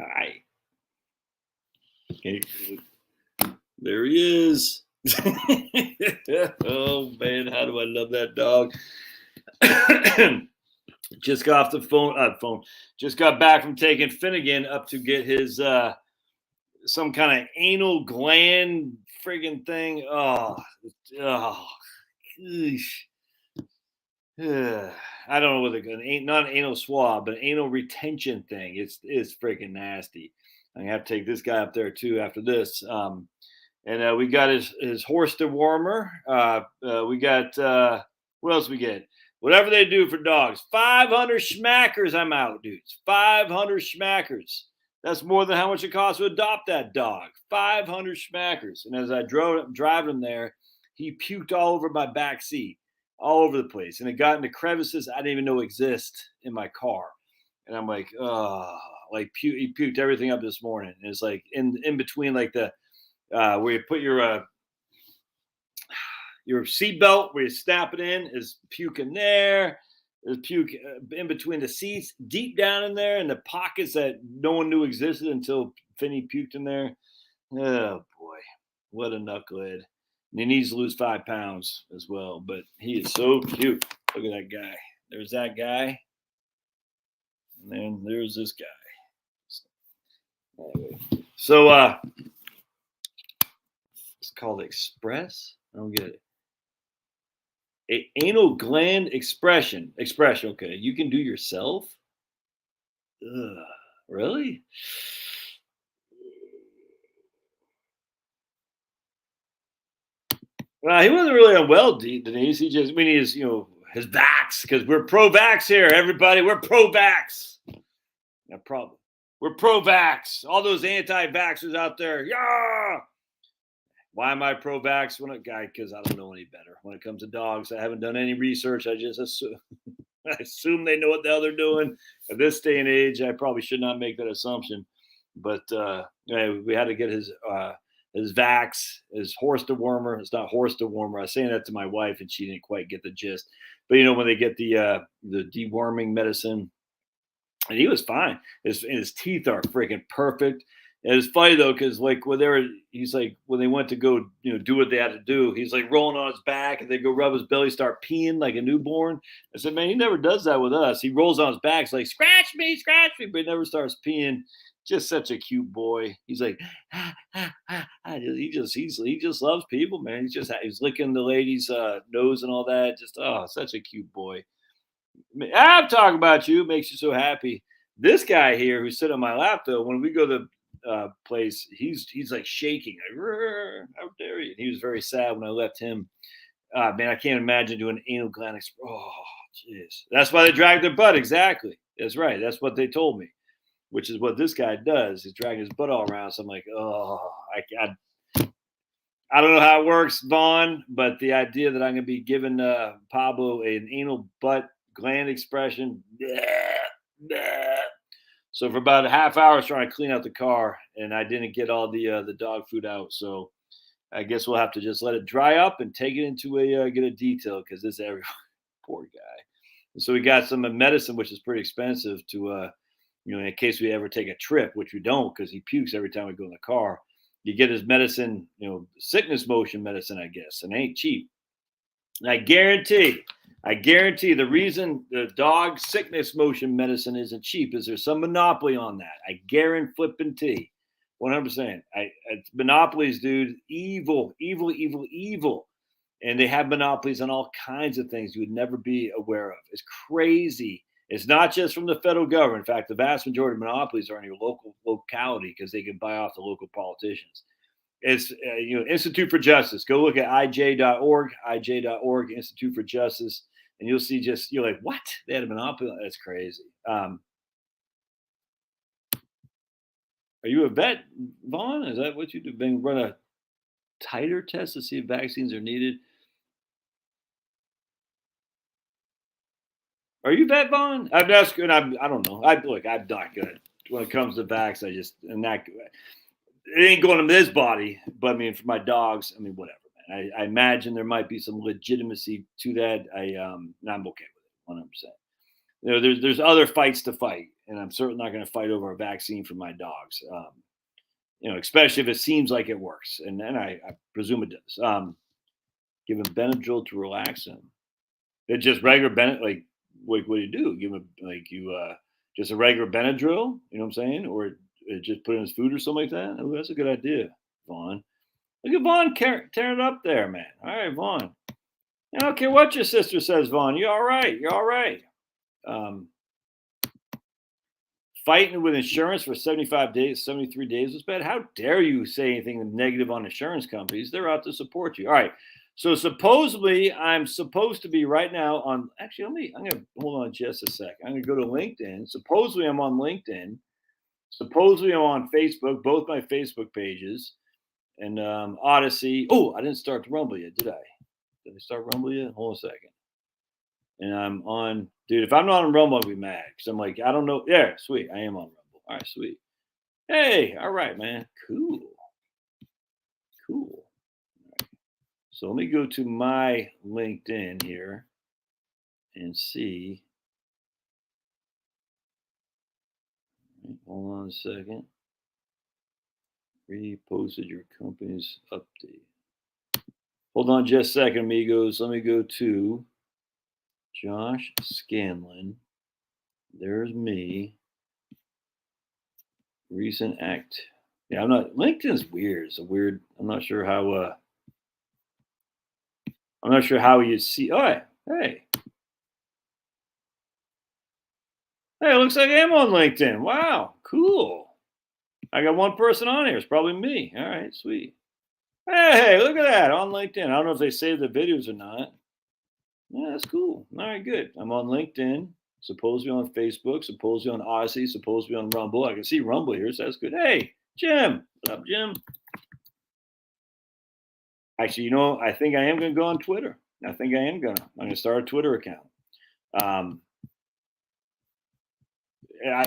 Hi. Okay. There he is. Oh man, how do I love that dog? Just got off the phone. Just got back from taking Finnegan up to get his some kind of anal gland friggin' thing. Oh, eesh. I don't know what not an anal swab, but an anal retention thing. It's freaking nasty. I'm gonna have to take this guy up there too after this. And we got his horse dewormer. We got what else we get? Whatever they do for dogs. 500 schmackers. I'm out, dudes. 500 schmackers. That's more than how much it costs to adopt that dog. 500 schmackers. And as I driving him there, he puked all over my back seat, all over the place, and it got into crevices I didn't even know exist in my car. And I'm like, oh, like he puked everything up this morning. And it's like in between, like the where you put your seatbelt, where you snap it in, is puke in there. There's puke in between the seats, deep down in there, in the pockets that no one knew existed until Finny puked in there. Oh boy, what a knucklehead! And he needs to lose 5 pounds as well. But he is so cute. Look at that guy. There's that guy, and then there's this guy. Anyway, so it's called Express. I don't get it. Anal gland expression. Okay, you can do yourself. Ugh, really? Well, he wasn't really unwell, Denise. He just, we need his, his vax, because we're pro-vax here, everybody. We're pro-vax. No problem. We're pro-vax. All those anti-vaxxers out there. Yeah. Why am I pro-vax? Because I don't know any better. When it comes to dogs, I haven't done any research. I just assume they know what the hell they're doing. At this day and age, I probably should not make that assumption. But we had to get his vax, his horse dewormer. It's not horse dewormer. I was saying that to my wife, and she didn't quite get the gist. But when they get the deworming medicine, and he was fine. His teeth are freaking perfect. And it's funny though, because like when they went to go do what they had to do, he's like rolling on his back, and they go rub his belly, start peeing like a newborn. I said, man, he never does that with us. He rolls on his back, he's like, scratch me, but he never starts peeing. Just such a cute boy. He's like, he just loves people, man. He's licking the lady's nose and all that. Just such a cute boy. I'm talking about you. It makes you so happy. This guy here who's sitting on my lap, though, when we go to place, he's like shaking. Like, how dare you? And he was very sad when I left him. Man, I can't imagine doing anal gland. Oh, jeez. That's why they drag their butt. Exactly. That's right. That's what they told me, which is what this guy does. He's dragging his butt all around. So I'm like, I don't know how it works, Vaughn, but the idea that I'm going to be giving Pablo an anal butt gland expression. So for about a half hour, I was trying to clean out the car, and I didn't get all the dog food out. So I guess we'll have to just let it dry up and take it into get a detail, because this everyone. Poor guy. And so we got some medicine, which is pretty expensive to in case we ever take a trip, which we don't, because he pukes every time we go in the car. You get his medicine, sickness motion medicine, I guess, and it ain't cheap. And I guarantee the reason the dog sickness motion medicine isn't cheap is there's some monopoly on that. I guarantee 100%. Monopolies, dude, evil. And they have monopolies on all kinds of things you would never be aware of. It's crazy. It's not just from the federal government. In fact, the vast majority of monopolies are in your local locality, because they can buy off the local politicians. It's Institute for Justice. Go look at ij.org, Institute for Justice, and you'll see you're like, what? They had a monopoly? That's crazy. Are you a vet, Vaughn? Is that what you do? Run a titer test to see if vaccines are needed? Are you vet, Vaughn? I'm asking. I don't know. I'm not good when it comes to vax. It ain't going to this body, but I mean, for my dogs, I mean, whatever, man. I imagine there might be some legitimacy to that. I'm okay with it, 100%. There's other fights to fight, and I'm certainly not going to fight over a vaccine for my dogs. Especially if it seems like it works, and I presume it does. Give him Benadryl to relax him. It's just regular like what do you do? Give him just a regular Benadryl, you know what I'm saying? Or just put in his food or something like that. Oh, that's a good idea, Vaughn. Look at Vaughn tearing it up there, man. All right, Vaughn. I don't care what your sister says, Vaughn. You're all right. You're all right. Fighting with insurance for 75 days, 73 days was bad. How dare you say anything negative on insurance companies? They're out to support you. All right. So supposedly I'm supposed to be right now on, actually, I'm going to hold on just a second. I'm going to go to LinkedIn. Supposedly I'm on LinkedIn. Supposedly I'm on Facebook, both my Facebook pages, and Odyssey. Oh, I didn't start the Rumble yet, did I? Did I start Rumble yet? Hold on a second. And I'm on, dude, if I'm not on Rumble, I'll be mad. Because I'm like, I don't know. Yeah, sweet. I am on Rumble. All right, sweet. Hey, all right, man. Cool. All right. So let me go to my LinkedIn here and see. Hold on a second. Reposted your company's update. Hold on just a second, amigos. Let me go to Josh Scanlon. There's me. Recent act. Yeah, I'm not. LinkedIn's weird. It's a weird. I'm not sure how. I'm not sure how you see. Oh, hey. Hey, it looks like I am on LinkedIn. Wow, cool. I got one person on here. It's probably me. All right, sweet. Hey, look at that on LinkedIn. I don't know if they saved the videos or not. Yeah, that's cool. All right, good. I'm on LinkedIn. Supposedly on Facebook. Supposedly on Odyssey. Supposedly on Rumble. I can see Rumble here, so that's good. Hey, Jim. What's up, Jim? Actually, I think I am going to go on Twitter. I'm going to start a Twitter account.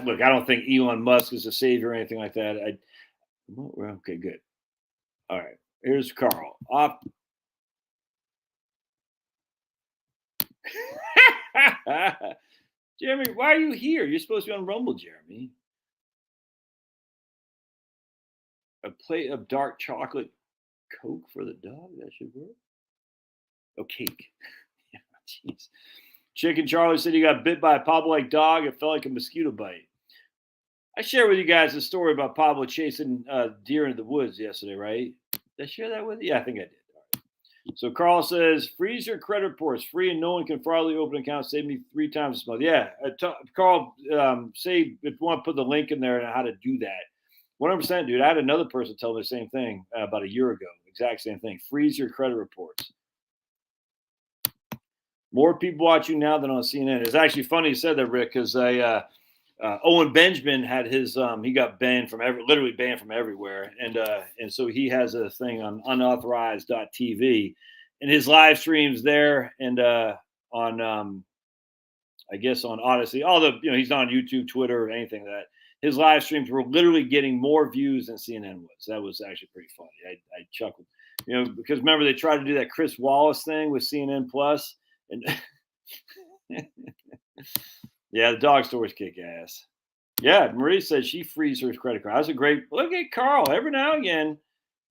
Look, I don't think Elon Musk is a savior or anything like that. Okay, good. All right, here's Carl. Jeremy, why are you here? You're supposed to be on Rumble, Jeremy. A plate of dark chocolate Coke for the dog? That should work. Oh, cake. Yeah, jeez. Chicken Charlie said he got bit by a Pablo-like dog. It felt like a mosquito bite. I shared with you guys a story about Pablo chasing deer into the woods yesterday, right? Did I share that with you? Yeah, I think I did. All right. So Carl says, freeze your credit reports. Free and no one can fraudulently open an account. Save me 3 times this month. Yeah, Carl, say if you want to put the link in there and how to do that. 100%, dude. I had another person tell me the same thing about a year ago. Exact same thing. Freeze your credit reports. More people watch you now than on CNN. It's actually funny you said that, Rick, because Owen Benjamin had his he got banned from literally banned from everywhere, and so he has a thing on unauthorized.tv, and his live streams there and on I guess on Odyssey. Although he's not on YouTube, Twitter, or anything like that. His live streams were literally getting more views than CNN was. That was actually pretty funny. I chuckled, because remember they tried to do that Chris Wallace thing with CNN Plus. And yeah, the dog stories kick ass. Yeah, Marie says she frees her credit card. That's a great look at Carl. Every now and again,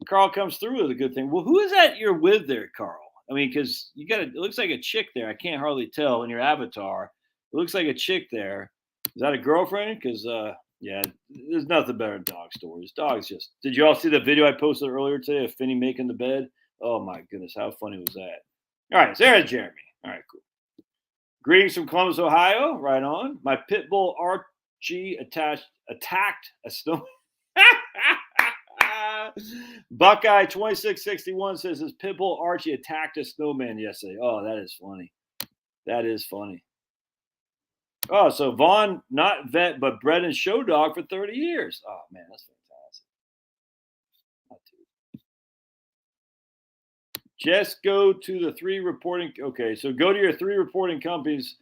Carl comes through with a good thing. Well, who is that you're with there, Carl? I mean, because it looks like a chick there. I can't hardly tell in your avatar. It looks like a chick there. Is that a girlfriend? Because yeah, there's nothing better than dog stories. Dogs just. Did you all see the video I posted earlier today of Finny making the bed? Oh my goodness, how funny was that? All right, so there's Jeremy. All right, cool. Greetings from Columbus, Ohio. Right on. My pit bull Archie attacked a snow. Buckeye 2661 says his pit bull Archie attacked a snowman yesterday. Oh, that is funny. That is funny. Oh, so Vaughn, not vet, but bred and show dog for 30 years. Oh, man, that's fantastic. Just go to the 3 reporting. Okay, so go to your 3 reporting companies.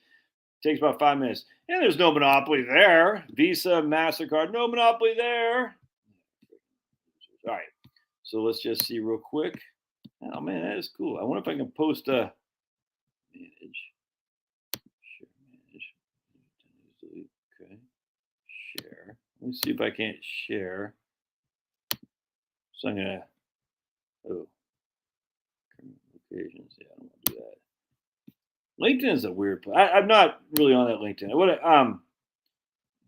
Takes about 5 minutes. And there's no monopoly there. Visa, MasterCard, no monopoly there. All right. So let's just see real quick. Oh, man, that is cool. I wonder if I can post a manage. Share manage. Okay. Let me see if I can't share. So I'm gonna. Oh, occasions. Yeah, I don't want to do that. LinkedIn is a weird place. I'm not really on that LinkedIn. I would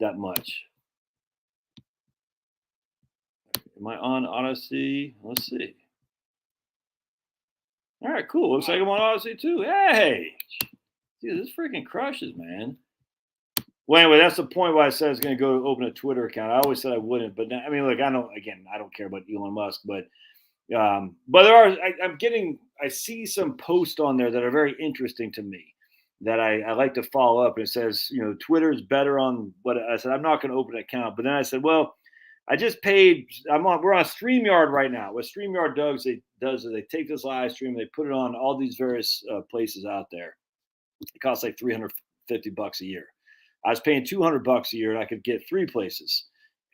that much. Am I on Odyssey? Let's see. All right, cool. Looks like I'm on Odyssey too. Hey, dude, this freaking crushes, man. Well, anyway, that's the point why I said I was going to go open a Twitter account. I always said I wouldn't, but now, I mean, look, I don't care about Elon Musk, but there are. I see some posts on there that are very interesting to me that I like to follow up. It says, Twitter is better on what I said. I'm not going to open an account, but then I said, well, I just paid. We're on StreamYard right now. What StreamYard does is they take this live stream, they put it on all these various places out there. It costs like $350 a year. I was paying $200 a year, and I could get 3 places.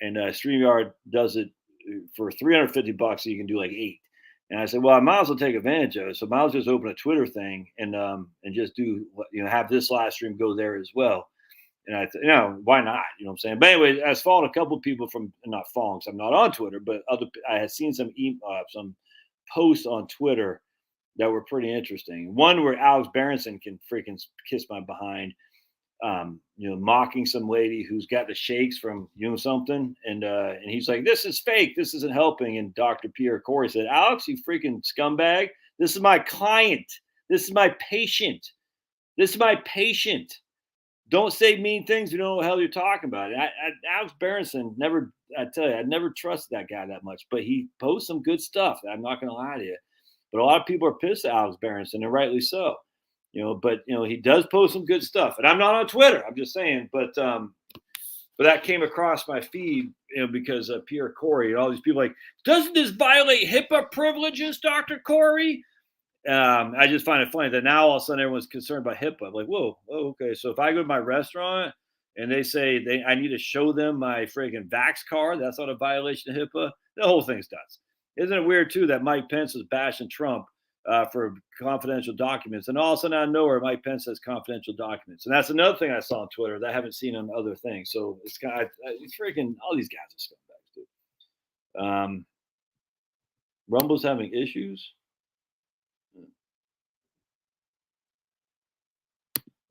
And StreamYard does it for $350. You can do like 8. And I said, well, I might as well take advantage of it. So I might as well just open a Twitter thing and just do have this live stream go there as well. And I thought, why not? You know what I'm saying? But anyway, I was following a couple of people not following, because I'm not on Twitter, but I had seen some posts on Twitter that were pretty interesting. One where Alex Berenson can freaking kiss my behind, mocking some lady who's got the shakes from something, and he's like, "This is fake. This isn't helping." And Dr. Pierre Corey said, "Alex, you freaking scumbag! This is my client. This is my patient. This is my patient. Don't say mean things. You don't know what the hell you're talking about." Alex Berenson, I tell you, I never trusted that guy that much, but he posts some good stuff. I'm not going to lie to you. But a lot of people are pissed at Alex Berenson, and rightly so. But he does post some good stuff. And I'm not on Twitter. I'm just saying. But that came across my feed, because Pierre Corey and all these people like, doesn't this violate HIPAA privileges, Dr. Corey? I just find it funny that now all of a sudden everyone's concerned about HIPAA. I'm like, whoa, okay. So if I go to my restaurant and they say I need to show them my friggin' Vax card, that's not a violation of HIPAA. The whole thing's nuts. Isn't it weird too that Mike Pence was bashing Trump for confidential documents, and all of a sudden out of nowhere Mike Pence has confidential documents, and that's another thing I saw on Twitter that I haven't seen on other things. So it's it's freaking all these guys are scumbags, dude. Rumble's having issues.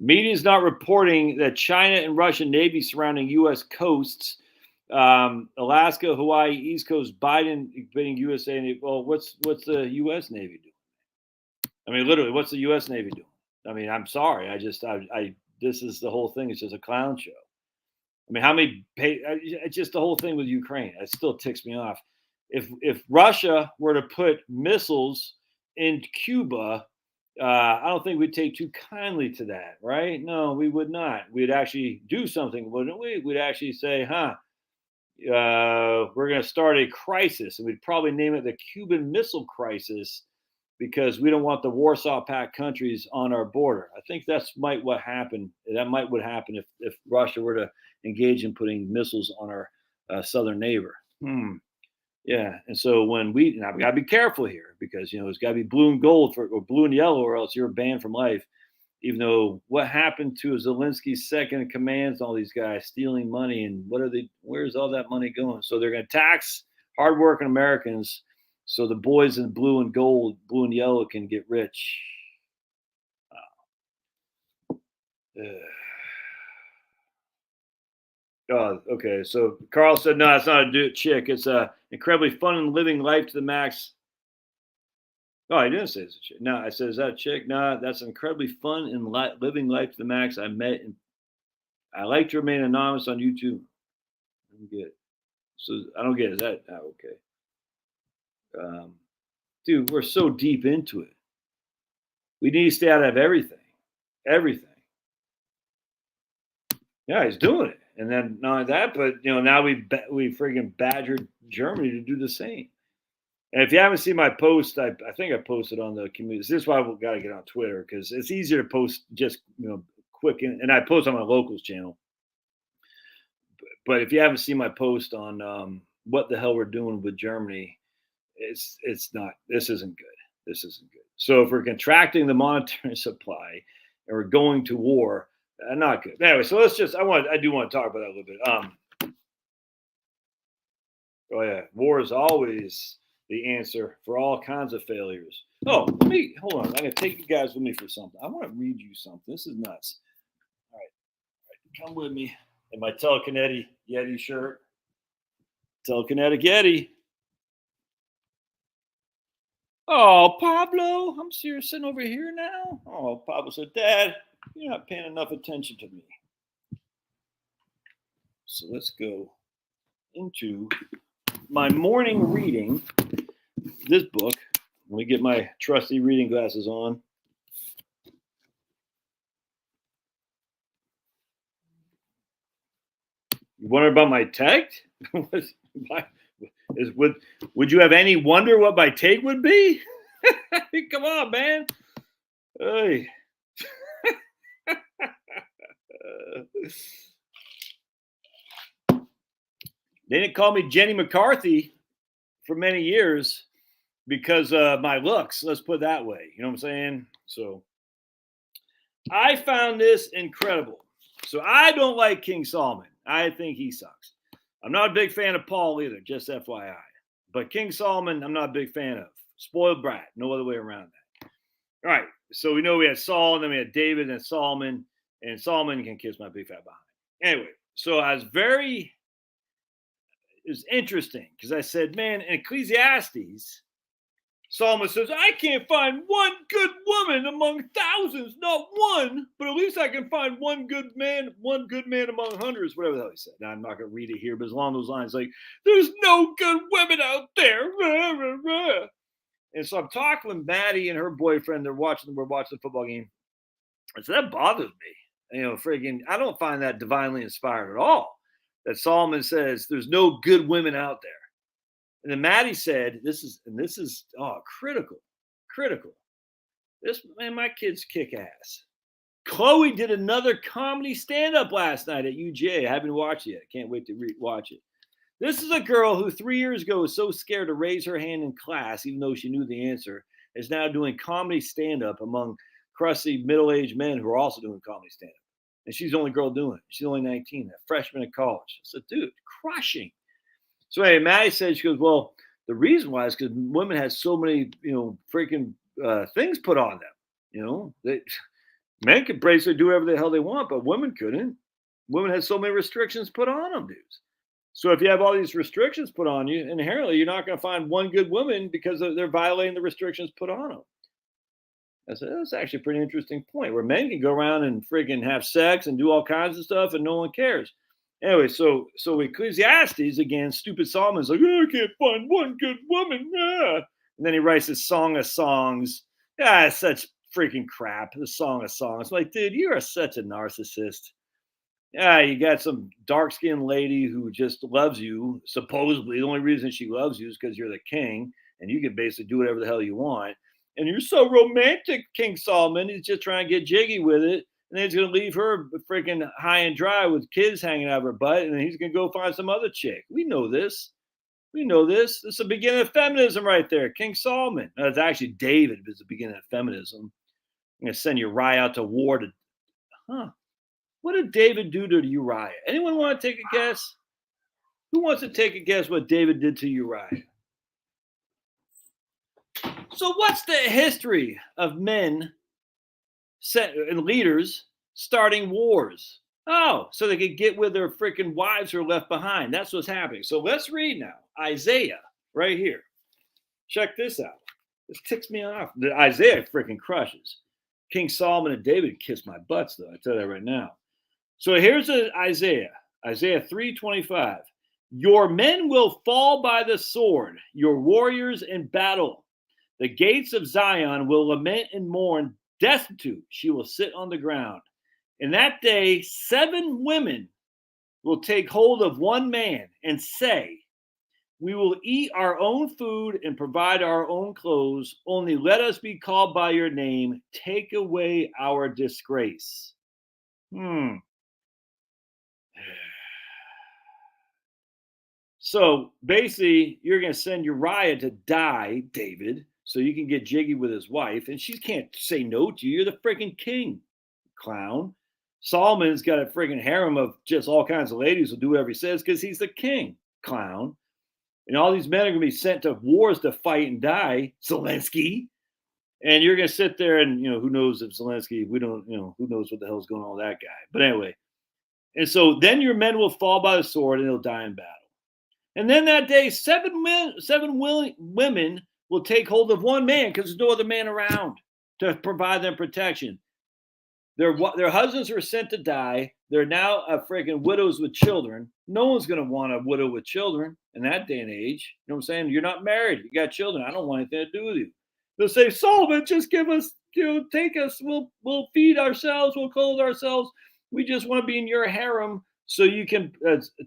Media is not reporting that China and Russian Navy surrounding U.S. coasts, Alaska, Hawaii, East Coast, Biden invading USA Navy. Well, what's the U.S. Navy doing? I mean, literally, what's the U.S. Navy doing? I mean, I'm sorry. This is the whole thing. It's just a clown show. I mean, it's just the whole thing with Ukraine. It still ticks me off. If Russia were to put missiles in Cuba, I don't think we'd take too kindly to that, right? No, we would not. We'd actually do something, wouldn't we? We'd actually say, we're going to start a crisis, and we'd probably name it the Cuban Missile Crisis, because we don't want the Warsaw Pact countries on our border. I think that's what happened. That might what happen if Russia were to engage in putting missiles on our southern neighbor. Yeah, and so when we got to be careful here, because it's got to be blue and gold or blue and yellow, or else you're banned from life. Even though what happened to Zelensky's second in commands, all these guys stealing money, and where's all that money going? So they're going to tax hardworking Americans, so the boys in blue and gold, blue and yellow can get rich. Oh, okay. So Carl said, no, it's not a chick. It's incredibly fun and living life to the max. Oh, he didn't say it's a chick. No, I said, is that a chick? No, that's incredibly fun and living life to the max. I met, and I like to remain anonymous on YouTube. I don't get it. So I don't get it. Is that okay? Dude, we're so deep into it. We need to stay out of everything. Everything. Yeah, he's doing it. And then not only that, but now we friggin' badgered Germany to do the same. And if you haven't seen my post, I think I posted on the community. This is why we've got to get on Twitter, because it's easier to post just quick, and I post on my locals channel. But if you haven't seen my post on what the hell we're doing with Germany, it's not. This isn't good. This isn't good. So if we're contracting the monetary supply and we're going to war, not good. Anyway, so let's just. I do want to talk about that a little bit. Oh yeah, war is always the answer for all kinds of failures. Oh, hold on. I'm gonna take you guys with me for something. I want to read you something. This is nuts. All right, come with me in my telekinetic Yeti shirt. Telekinetic Yeti. Oh, Pablo, I'm serious sitting over here now. Oh, Pablo said, Dad, you're not paying enough attention to me. So let's go into my morning reading. This book. Let me get my trusty reading glasses on. You wonder about my take? Would you have any wonder what my take would be? Come on, man. Hey. They didn't call me Jenny McCarthy for many years because of my looks. Let's put it that way. You know what I'm saying? So I found this incredible. So I don't like King Solomon. I think he sucks. I'm not a big fan of Paul either, just FYI. But King Solomon, I'm not a big fan of. Spoiled brat. No other way around that. All right. So we know we had Saul, and then we had David and Solomon. And Solomon can kiss my big fat behind. Anyway, so it was interesting because I said, man, in Ecclesiastes, Solomon says, I can't find one good woman among thousands, not one, but at least I can find one good man among hundreds, whatever the hell he said. Now, I'm not going to read it here, but it's along those lines, like, there's no good women out there. And so I'm talking with Maddie and her boyfriend. We're watching the football game. And so that bothers me. You know, friggin', I don't find that divinely inspired at all. That Solomon says there's no good women out there. And then Maddie said, this is critical. This, man, my kids kick ass. Chloe did another comedy stand-up last night at UGA. I haven't watched it yet. Can't wait to watch it. This is a girl who 3 years ago was so scared to raise her hand in class, even though she knew the answer, is now doing comedy stand-up among crusty middle-aged men who are also doing comedy stand-up. And she's the only girl doing it. She's only 19, a freshman in college. I said, dude, crushing. So anyway, Maddie said, she goes, well, the reason why is because women have so many, freaking things put on them. Men could basically do whatever the hell they want, but women couldn't. Women had so many restrictions put on them, dudes. So if you have all these restrictions put on you, inherently you're not going to find one good woman because they're violating the restrictions put on them. I said, that's actually a pretty interesting point, where men can go around and freaking have sex and do all kinds of stuff and no one cares. Anyway, so Ecclesiastes, again, stupid Solomon's like, I can't find one good woman. And then he writes this Song of Songs. It's such freaking crap, the Song of Songs. Like, dude, you are such a narcissist. You got some dark-skinned lady who just loves you, supposedly. The only reason she loves you is because you're the king, and you can basically do whatever the hell you want. And you're so romantic, King Solomon. He's just trying to get jiggy with it. And then he's going to leave her freaking high and dry with kids hanging out of her butt. And then he's going to go find some other chick. We know this. This is the beginning of feminism right there. King Solomon. No, it's actually David is the beginning of feminism. I'm going to send Uriah out to war to... What did David do to Uriah? Anyone want to take a guess? Who wants to take a guess what David did to Uriah? So what's the history of men and leaders starting wars? Oh, so they could get with their freaking wives who are left behind. That's what's happening. So let's read now. Isaiah, right here. Check this out. This ticks me off. Isaiah freaking crushes. King Solomon and David kiss my butts, though. I tell you that right now. So here's Isaiah 3:25. Your men will fall by the sword, your warriors in battle. The gates of Zion will lament and mourn. Destitute, she will sit on the ground. In that day, 7 women will take hold of one man and say, we will eat our own food and provide our own clothes. Only let us be called by your name. Take away our disgrace. So basically, you're going to send Uriah to die, David, so you can get jiggy with his wife, and she can't say no to you. You're the freaking king, clown. Solomon's got a freaking harem of just all kinds of ladies who'll do whatever he says because he's the king, clown. And all these men are going to be sent to wars to fight and die, Zelensky. And you're going to sit there and, who knows if Zelensky, we don't, who knows what the hell's going on with that guy. But anyway, and so then your men will fall by the sword and they'll die in battle. And then that day, seven women will take hold of one man because there's no other man around to provide them protection. Their husbands were sent to die. They're now freaking widows with children. No one's going to want a widow with children in that day and age. You know what I'm saying? You're not married. You got children. I don't want anything to do with you. They'll say, Solomon, just give us, take us. We'll feed ourselves. We'll clothe ourselves. We just want to be in your harem so you can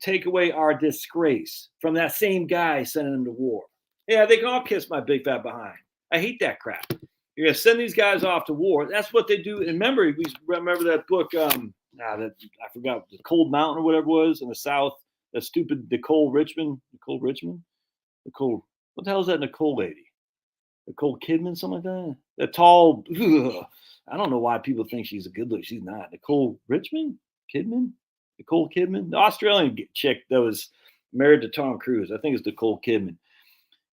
take away our disgrace from that same guy sending them to war. Yeah, they can all kiss my big fat behind. I hate that crap. You're going to send these guys off to war. That's what they do. And remember that book, I forgot, the Cold Mountain or whatever it was in the South, that stupid Nicole Richmond. What the hell is that Nicole lady? Nicole Kidman, something like that? That tall, I don't know why people think she's a good look. She's not. Nicole Kidman? The Australian chick that was married to Tom Cruise. I think it's Nicole Kidman.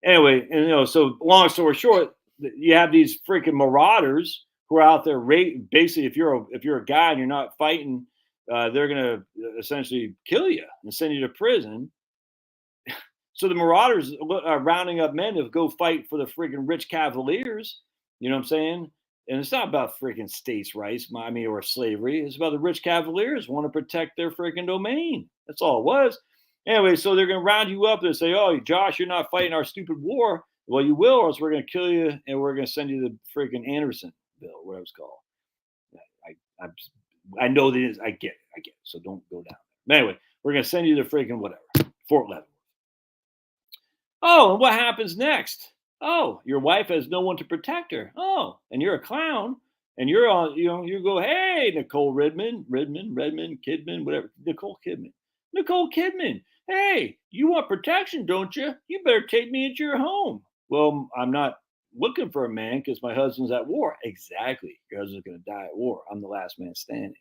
Anyway, and so long story short, you have these freaking marauders who are out there. Basically, if you're a guy and you're not fighting, they're gonna essentially kill you and send you to prison. So the marauders are rounding up men to go fight for the freaking rich cavaliers. You know what I'm saying? And it's not about freaking states' rights, or slavery. It's about the rich cavaliers who want to protect their freaking domain. That's all it was. Anyway, so they're going to round you up and say, "Oh, Josh, you're not fighting our stupid war." Well, you will, or else we're going to kill you, and we're going to send you the freaking Anderson bill, whatever it's called. I know that it is. I get it. So don't go down. But anyway, we're going to send you the freaking whatever, Fort Leavenworth. Oh, and what happens next? Oh, your wife has no one to protect her. Oh, and you're a clown, and you're on. You go, hey, Nicole Kidman, whatever. Nicole Kidman. Hey, you want protection, don't you? You better take me into your home. Well, I'm not looking for a man because my husband's at war. Exactly. Your husband's going to die at war. I'm the last man standing.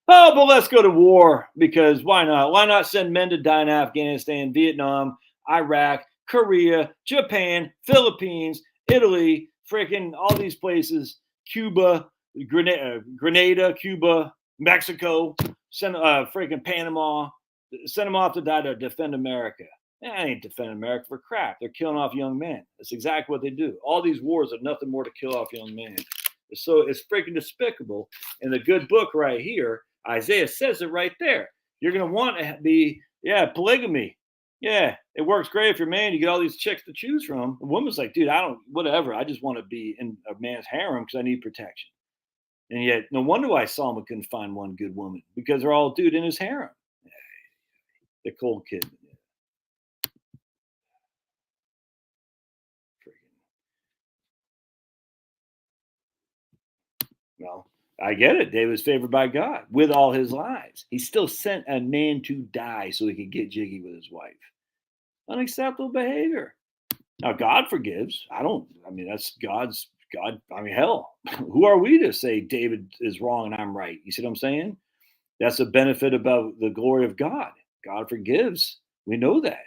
Oh, but let's go to war because why not? Why not send men to die in Afghanistan, Vietnam, Iraq, Korea, Japan, Philippines, Italy, freaking all these places, Cuba, Grenada, Cuba, Mexico, freaking Panama, send them off to die to defend America. I ain't defending America for crap. They're killing off young men. That's exactly what they do. All these wars are nothing more to kill off young men. So it's freaking despicable. And the good book right here, Isaiah says it right there. You're going to want to be, polygamy. Yeah, it works great if you're a man. You get all these chicks to choose from. A woman's like, dude, I just want to be in a man's harem because I need protection. And yet, no wonder why Solomon couldn't find one good woman because they're all dude in his harem. The cold kid. Well, I get it. David was favored by God with all his lies. He still sent a man to die so he could get jiggy with his wife. Unacceptable behavior. Now, God forgives. That's God's God. Hell, who are we to say David is wrong and I'm right? You see what I'm saying? That's a benefit about the glory of God. God forgives. We know that.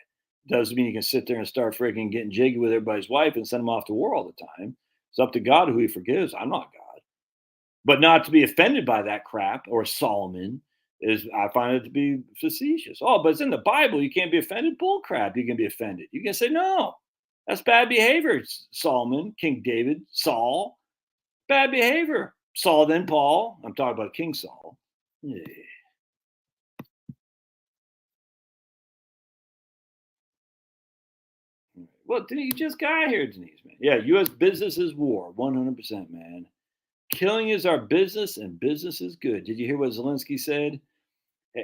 Doesn't mean you can sit there and start freaking getting jiggy with everybody's wife and send them off to war all the time. It's up to God who he forgives. I'm not God. But not to be offended by that crap or Solomon I find it to be facetious. Oh, but it's in the Bible. You can't be offended. Bull crap. You can be offended. You can say, no, that's bad behavior. Solomon, King David, Saul, bad behavior. Saul, then Paul. I'm talking about King Saul. Yeah. Well, you just got here, Denise, man. Yeah, U.S. business is war, 100%, man. Killing is our business, and business is good. Did you hear what Zelensky said?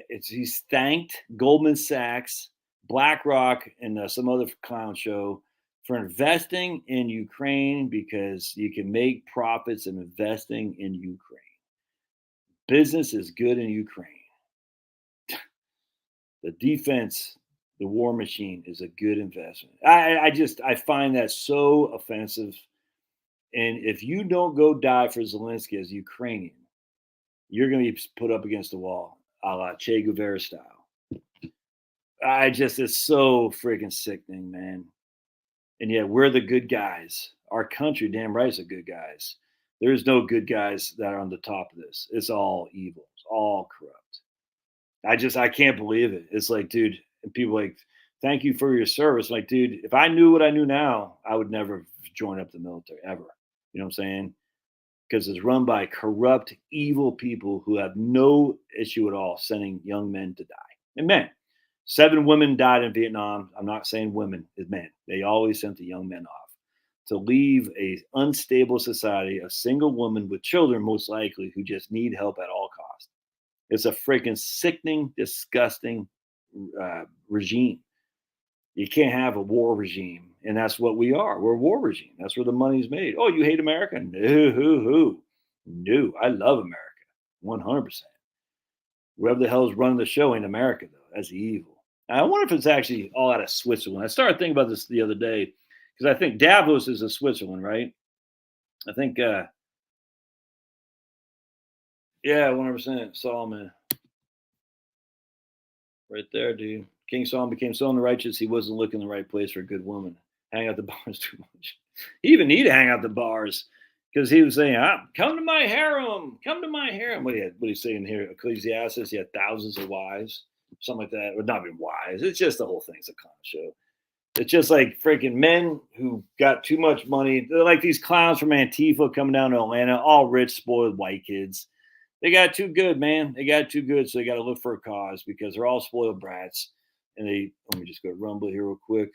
He's thanked Goldman Sachs, BlackRock, and some other clown show for investing in Ukraine because you can make profits in investing in Ukraine. Business is good in Ukraine. The defense, the war machine is a good investment. I find that so offensive. And if you don't go die for Zelensky as Ukrainian, you're going to be put up against the wall, a la Che Guevara style. It's so freaking sickening, man. And yet we're the good guys. Our country, damn right, is the good guys. There's no good guys that are on the top of this. It's all evil. It's all corrupt. I can't believe it. It's like, dude, and people like, thank you for your service. Like, dude, if I knew what I knew now, I would never join up the military ever. You know what I'm saying? Because it's run by corrupt, evil people who have no issue at all sending young men to die. And men, 7 women died in Vietnam. I'm not saying women, it's men. They always sent the young men off to leave a unstable society, a single woman with children, most likely, who just need help at all costs. It's a freaking sickening, disgusting regime. You can't have a war regime, and that's what we are. We're a war regime. That's where the money's made. Oh, you hate America? No, I love America, 100%. Whoever the hell is running the show ain't America, though. That's evil. I wonder if it's actually all out of Switzerland. I started thinking about this the other day because I think Davos is in Switzerland, right? I think, yeah, 100%. Solomon, right there, dude. King Solomon became so unrighteous he wasn't looking in the right place for a good woman. Hang out the bars too much. He even need to hang out the bars because he was saying, "Come to my harem, come to my harem." What he's saying here, Ecclesiastes, he had thousands of wives, something like that. Or not even wives. It's just the whole thing's a clown show. It's just like freaking men who got too much money. They're like these clowns from Antifa coming down to Atlanta, all rich, spoiled white kids. They got too good, man. They got too good, so they got to look for a cause because they're all spoiled brats. And let me just go Rumble here real quick.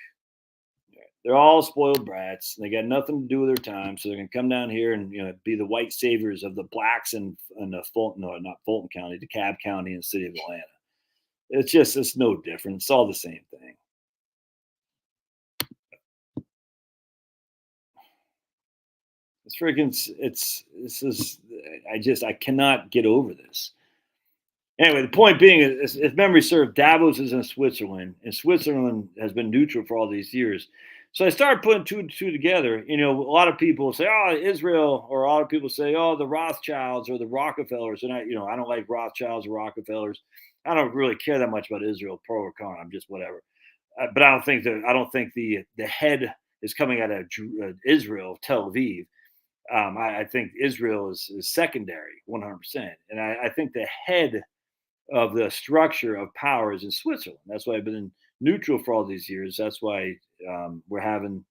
They're all spoiled brats. And they got nothing to do with their time, so they're gonna come down here and be the white saviors of the blacks in the Fulton, no, not Fulton County, DeKalb County, and the city of Atlanta. It's no different. It's all the same thing. It's freaking. I cannot get over this. Anyway, the point being is, if memory serves, Davos is in Switzerland, and Switzerland has been neutral for all these years. So I started putting two and two together. A lot of people say, "Oh, Israel," or a lot of people say, "Oh, the Rothschilds or the Rockefellers." And I don't like Rothschilds or Rockefellers. I don't really care that much about Israel, pro or con. I'm just whatever. But I don't think the head is coming out of Israel, Tel Aviv. I think Israel is secondary, 100%, and I think the head of the structure of power is in Switzerland. That's why I've been neutral for all these years. That's why we're having.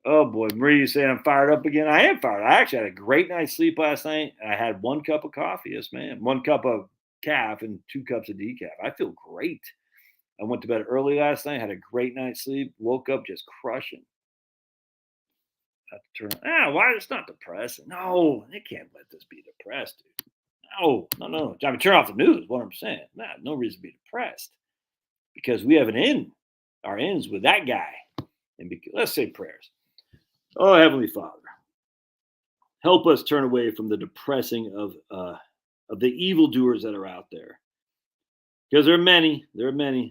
Oh boy, Marie, you saying I'm fired up again? I am fired. I actually had a great night's sleep last night. I had 1 cup of coffee. Yes, man. 1 cup of calf and 2 cups of decaf. I feel great. I went to bed early last night. Had a great night's sleep. Woke up just crushing. Have to turn. Why it's not depressing? No, they can't let this be depressed, dude. No. I mean, turn off the news, 100%. No reason to be depressed because we have an end. Our ends with that guy. And let's say prayers. Oh, Heavenly Father, help us turn away from the depressing of the evildoers that are out there. Because there are many,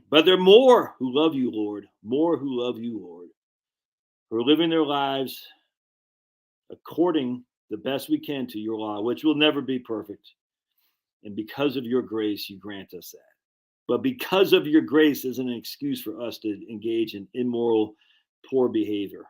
but there are more who love you, Lord. More who love you, Lord. Who are living their lives according the best we can to your law, which will never be perfect. And because of your grace, you grant us that. But because of your grace isn't an excuse for us to engage in immoral, poor behavior.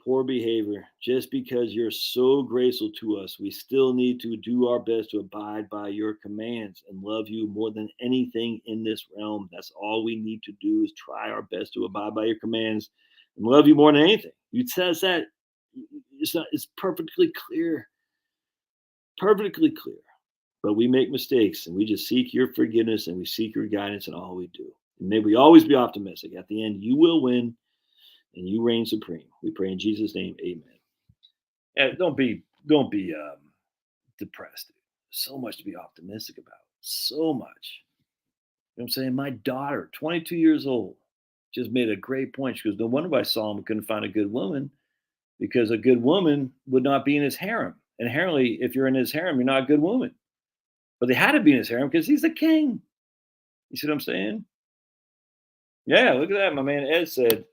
Poor behavior. Just because you're so graceful to us, we still need to do our best to abide by your commands and love you more than anything in this realm. That's all we need to do is try our best to abide by your commands and love you more than anything. You says that it's perfectly clear. Perfectly clear. But we make mistakes and we just seek your forgiveness and we seek your guidance in all we do. And may we always be optimistic. At the end, you will win and you reign supreme. We pray in Jesus' name, amen. And don't be depressed. Dude. So much to be optimistic about. So much. You know what I'm saying? My daughter, 22 years old, just made a great point. She goes, no wonder why Solomon couldn't find a good woman, because a good woman would not be in his harem. Inherently, if you're in his harem, you're not a good woman. But they had to be in his harem because he's the king. You see what I'm saying? Yeah, look at that. My man Ed said,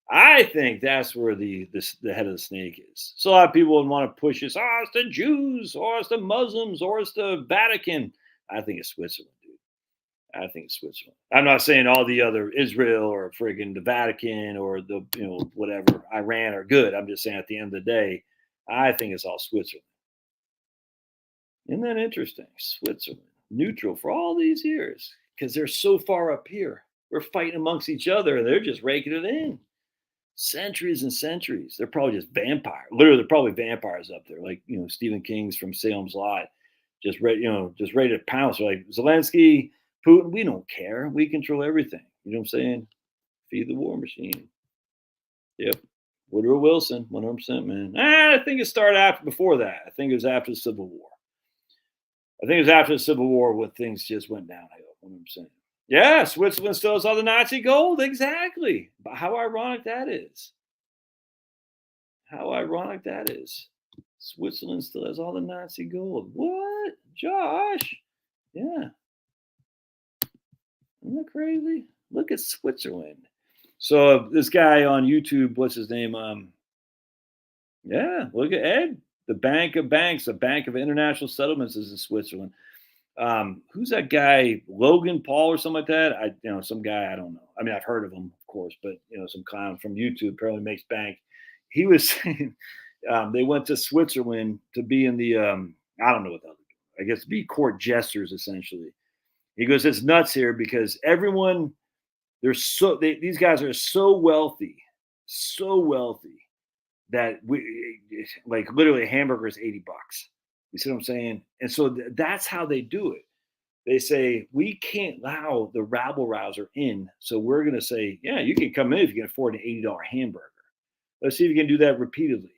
I think that's where the head of the snake is. So a lot of people would want to push this. Oh, it's the Jews, or it's the Muslims, or it's the Vatican. I think it's Switzerland, dude. I think it's Switzerland. I'm not saying all the other Israel or friggin' the Vatican or the whatever Iran are good. I'm just saying at the end of the day, I think it's all Switzerland. Isn't that interesting? Switzerland, neutral for all these years because they're so far up here. We're fighting amongst each other and they're just raking it in. Centuries and centuries. They're probably just vampires. Literally, they're probably vampires up there, like Stephen King's from Salem's Lot, just ready, just ready to pounce. They're like Zelensky, Putin, we don't care. We control everything. You know what I'm saying? Feed the war machine. Yep. Woodrow Wilson, 100%, man. I think it started before that. I think it was after the Civil War. I think it was after the Civil War when things just went downhill, 100%. Yeah, Switzerland still has all the Nazi gold. Exactly. But how ironic that is. How ironic that is. Switzerland still has all the Nazi gold. What? Josh? Yeah. Isn't that crazy? Look at Switzerland. So this guy on YouTube, what's his name? Yeah, look at Ed. The Bank of Banks, the Bank of International Settlements is in Switzerland. Who's that guy? Logan Paul or something like that? Some guy, I don't know. I mean, I've heard of him, of course, but some clown from YouTube apparently makes bank. He was saying they went to Switzerland to be in the I don't know what I guess to be court jesters essentially. He goes, it's nuts here because everyone these guys are so wealthy that like literally a hamburger is $80. You see what I'm saying? And so that's how they do it. They say, we can't allow the rabble rouser in. So we're going to say, yeah, you can come in if you can afford an $80 hamburger. Let's see if you can do that repeatedly.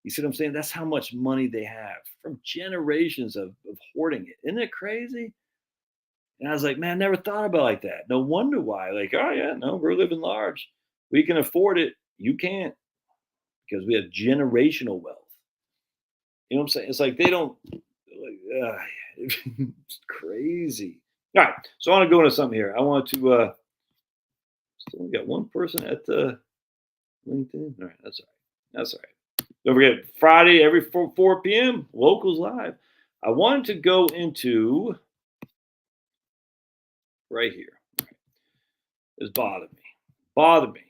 You see what I'm saying? That's how much money they have from generations of hoarding it. Isn't it crazy? And I was like, man, I never thought about it like that. No wonder why. Like, oh, yeah, no, we're living large. We can afford it. You can't because we have generational wealth. You know what I'm saying? It's like they don't. It's crazy. All right, so I want to go into something here. I want to. Still got one person at the LinkedIn. All right, that's all right. That's all right. Don't forget Friday every 4 p.m. Locals Live. I wanted to go into right here. All right. This bothered me. Bothered me.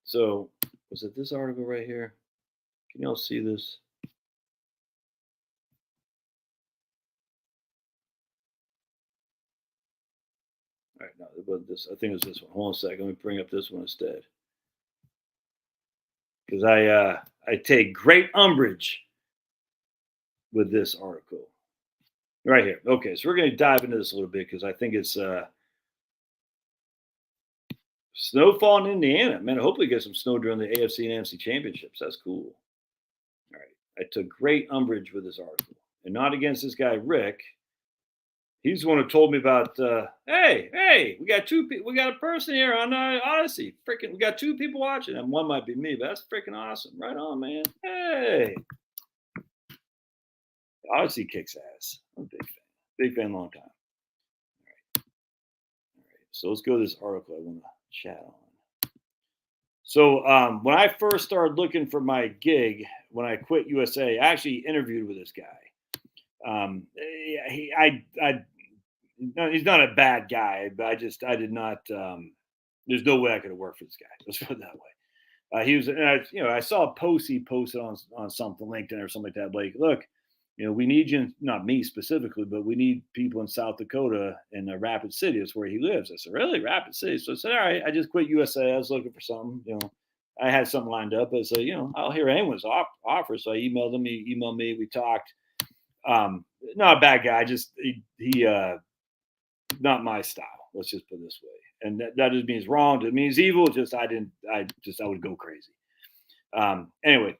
So, was it this article right here? Can y'all see this? All right, no, it wasn't this. I think it was this one. Hold on a second. Let me bring up this one instead. Because I take great umbrage with this article. Right here. Okay, so we're going to dive into this a little bit because I think it's snowfall in Indiana. Man, hopefully get some snow during the AFC and NFC championships. That's cool. All right. I took great umbrage with this article. And not against this guy, Rick. He's the one who told me about, hey, we got a person here on Odyssey. Freaking, we got 2 people watching, and one might be me, but that's freaking awesome. Right on, man. Hey. Odyssey kicks ass. I'm a big fan, long time. All right. So let's go to this article I want to chat on. So when I first started looking for my gig, when I quit USA, I actually interviewed with this guy. No, he's not a bad guy, but I did not. There's no way I could have worked for this guy. Let's put it that way. He was, I saw a post he posted on something, LinkedIn or something like that. Like, look, we need you, not me specifically, but we need people in South Dakota in Rapid City. That's where he lives. I said, really, Rapid City? So I said, all right. I just quit USA. I was looking for something. I had something lined up. I said, I'll hear anyone's offer. So I emailed him. He emailed me. We talked. Not a bad guy. Just he not my style. Let's just put it this way. And that just means wrong. It means evil. I would go crazy. Anyway,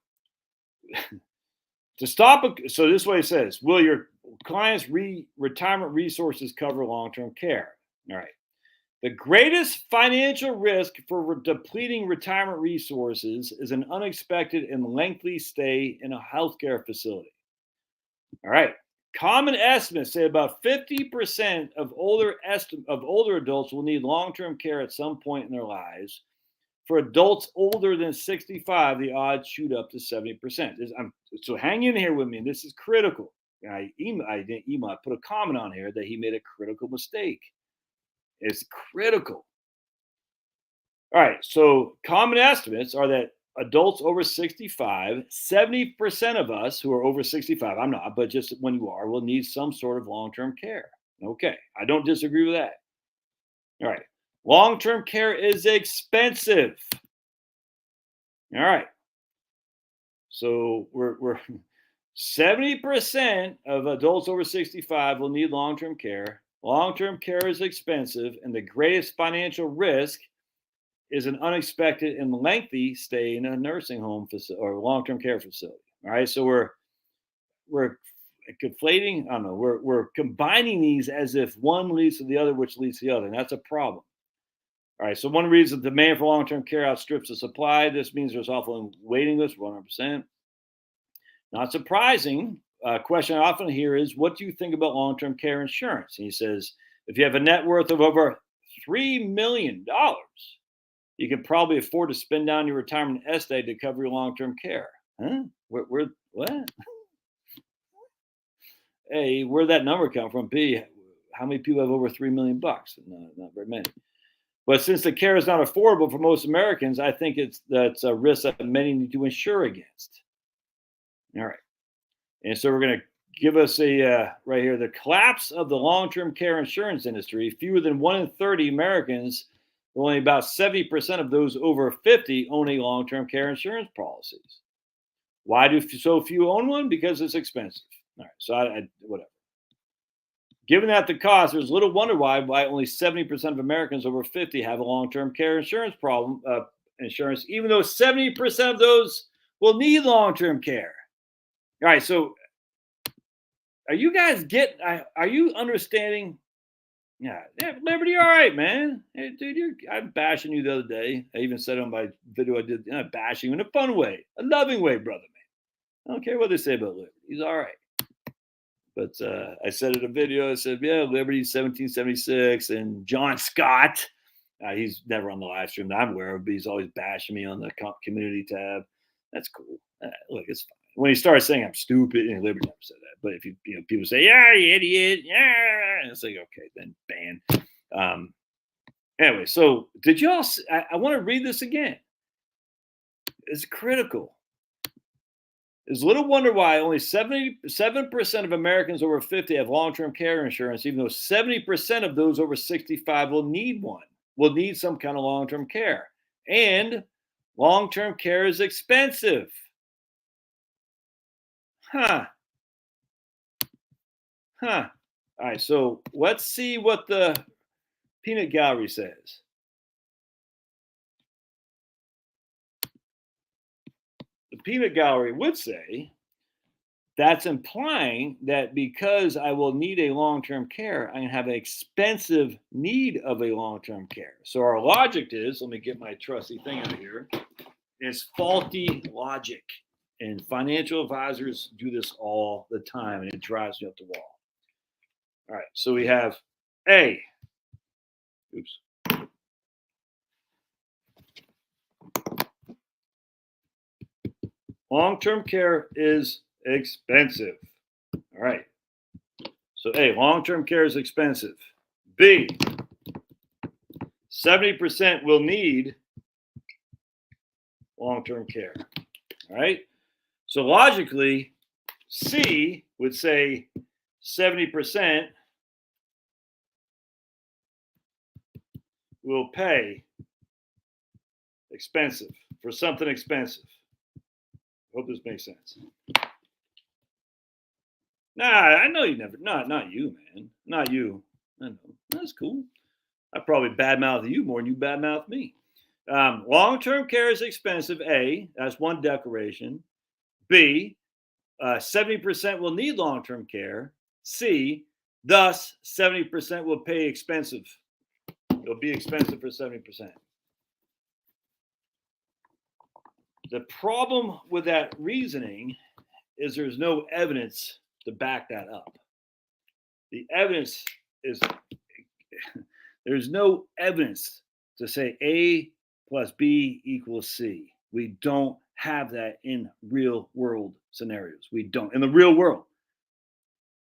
to stop. So this way it says, will your client's retirement resources cover long-term care? All right. The greatest financial risk for depleting retirement resources is an unexpected and lengthy stay in a healthcare facility. All right. Common estimates say about 50% of older adults will need long-term care at some point in their lives. For adults older than 65, the odds shoot up to 70%. So hang in here with me. This is critical. I didn't email. I put a comment on here that he made a critical mistake. It's critical. All right. So common estimates are that adults over 65, 70% of us who are over 65, I'm not, but just when you are, will need some sort of long-term care. Okay. I don't disagree with that. All right. Long-term care is expensive. All right. So we're 70% of adults over 65 will need long-term care. Long-term care is expensive, and the greatest financial risk is an unexpected and lengthy stay in a nursing home facility or long-term care facility. All right. So we're conflating. I don't know. We're combining these as if one leads to the other, which leads to the other, and that's a problem. All right, so one reason the demand for long-term care outstrips the supply. This means there's often waiting lists, 100%. Not surprising. A question I often hear is, what do you think about long-term care insurance? And he says, if you have a net worth of over $3 million, you can probably afford to spend down your retirement nest egg to cover your long-term care. Huh? What? A, where'd that number come from? B, how many people have over $3 million? No, not very many. But since the care is not affordable for most Americans, I think that's a risk that many need to insure against. All right. And so we're going to give us a right here, the collapse of the long-term care insurance industry. Fewer than 1 in 30 Americans, only about 70% of those over 50 own a long-term care insurance policies. Why do so few own one? Because it's expensive. All right. So whatever. Given that the cost, there's little wonder why only 70% of Americans over 50 have a long-term care insurance insurance, even though 70% of those will need long-term care. All right, so are you guys are you understanding? Yeah, Liberty, all right, man. Hey, dude, I'm bashing you the other day. I even said on my video I did, bashing you in a fun way, a loving way, brother, man. I don't care what they say about Liberty. He's all right. But I said in a video, I said, yeah, Liberty 1776 and John Scott. He's never on the live stream that I'm aware of, but he's always bashing me on the community tab. That's cool. Look, it's fine. When he starts saying I'm stupid, and Liberty never said that. But if people say, yeah, you idiot, yeah, it's like, okay, then ban. Anyway, so did you all? I want to read this again. It's critical. There's little wonder why only 77% of Americans over 50 have long-term care insurance, even though 70% of those over 65 will need some kind of long-term care. And long-term care is expensive. Huh. All right, so let's see what the peanut gallery says. The peanut gallery would say that's implying that because I will need a long-term care, I can have an expensive need of a long-term care. So our logic is, let me get my trusty thing out here, is faulty logic. And financial advisors do this all the time, and it drives me up the wall. All right, so we have A. Oops. Long-term care is expensive. All right. So A, long-term care is expensive. B, 70% will need long-term care. All right. So logically, C would say 70% will pay expensive for something expensive. Hope this makes sense. Nah, I know you never. Not you, man. Not you. I know. That's cool. I probably badmouth you more than you badmouth me. Long-term care is expensive. A, that's one declaration. B, 70% will need long-term care. C, thus 70% will pay expensive. It'll be expensive for 70%. The problem with that reasoning is there's no evidence to back that up. The evidence is there's no evidence to say A plus B equals C. We don't have that in real world scenarios. We don't. In the real world.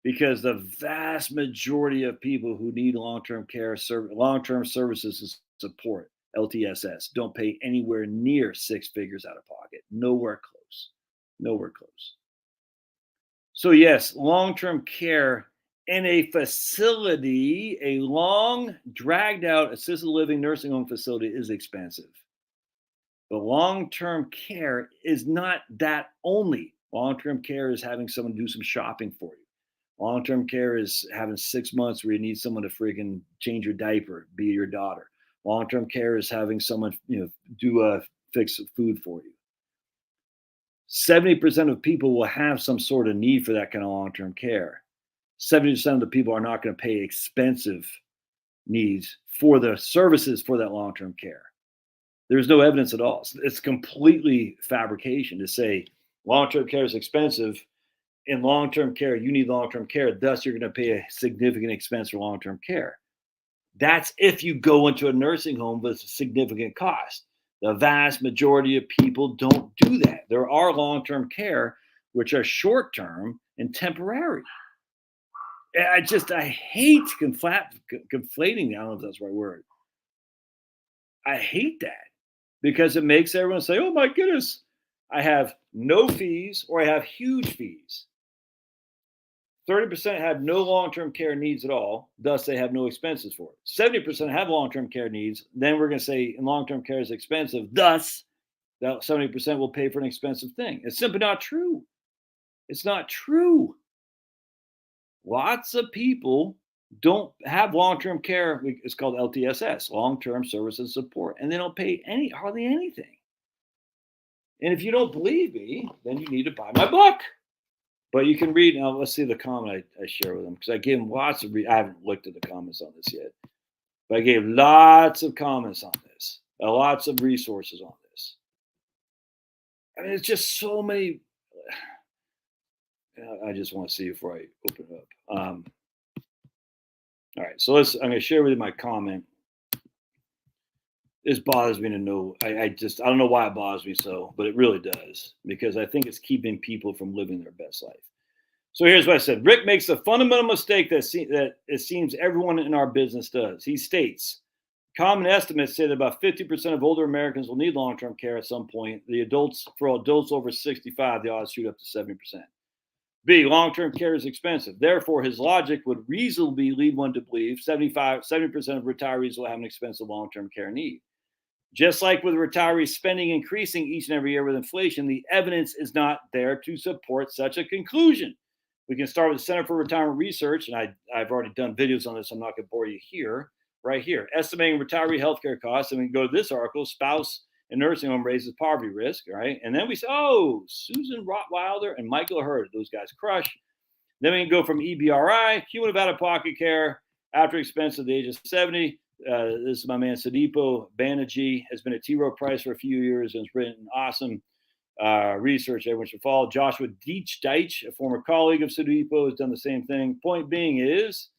Because the vast majority of people who need long-term care, long-term services and support, LTSS, don't pay anywhere near 6 figures out of pocket. Nowhere close. Nowhere close. So yes, long-term care in a facility, a long, dragged-out assisted living nursing home facility is expensive. But long-term care is not that only. Long-term care is having someone do some shopping for you. Long-term care is having 6 months where you need someone to freaking change your diaper, be your daughter. Long-term care is having someone, fix food for you. 70% of people will have some sort of need for that kind of long-term care. 70% of the people are not going to pay expensive needs for the services for that long-term care. There's no evidence at all. It's completely fabrication to say long-term care is expensive. In long-term care, you need long-term care. Thus, you're going to pay a significant expense for long-term care. That's if you go into a nursing home with a significant cost. The vast majority of people don't do that. There are long-term care, which are short-term and temporary. I hate conflating. I don't know if that's the right word. I hate that because it makes everyone say, oh my goodness, I have no fees or I have huge fees. 30% have no long-term care needs at all. Thus, they have no expenses for it. 70% have long-term care needs. Then we're going to say long-term care is expensive. Thus, that 70% will pay for an expensive thing. It's simply not true. It's not true. Lots of people don't have long-term care. It's called LTSS, long-term services support, and they don't pay hardly anything. And if you don't believe me, then you need to buy my book. But you can read now. Let's see the comment I share with them because I gave them lots of. I haven't looked at the comments on this yet, but I gave lots of comments on this, lots of resources on this. I mean, it's just so many. I just want to see before I open it up. All right, so I'm going to share with you my comment. This bothers me to know. I don't know why it bothers me so, but it really does because I think it's keeping people from living their best life. So here's what I said. Rick makes a fundamental mistake that it seems everyone in our business does. He states, common estimates say that about 50% of older Americans will need long-term care at some point. For adults over 65, the odds shoot up to 70%. B, long-term care is expensive. Therefore, his logic would reasonably lead one to believe 70% of retirees will have an expensive long-term care need. Just like with retirees spending increasing each and every year with inflation, the evidence is not there to support such a conclusion. We can start with the Center for Retirement Research, and I've already done videos on this. So I'm not going to bore you here. Right here, estimating retiree healthcare costs, and we can go to this article, spouse and nursing home raises poverty risk, right? And then we say, oh, Susan Rottweiler and Michael Hurd, those guys crush. Then we can go from EBRI, cumulative out-of-pocket care after expense at the age of 70. This is my man Sadipo Banerjee, has been at T. Rowe Price for a few years and has written awesome research everyone should follow. Joshua Deitch, a former colleague of Sadipo, has done the same thing. Point being is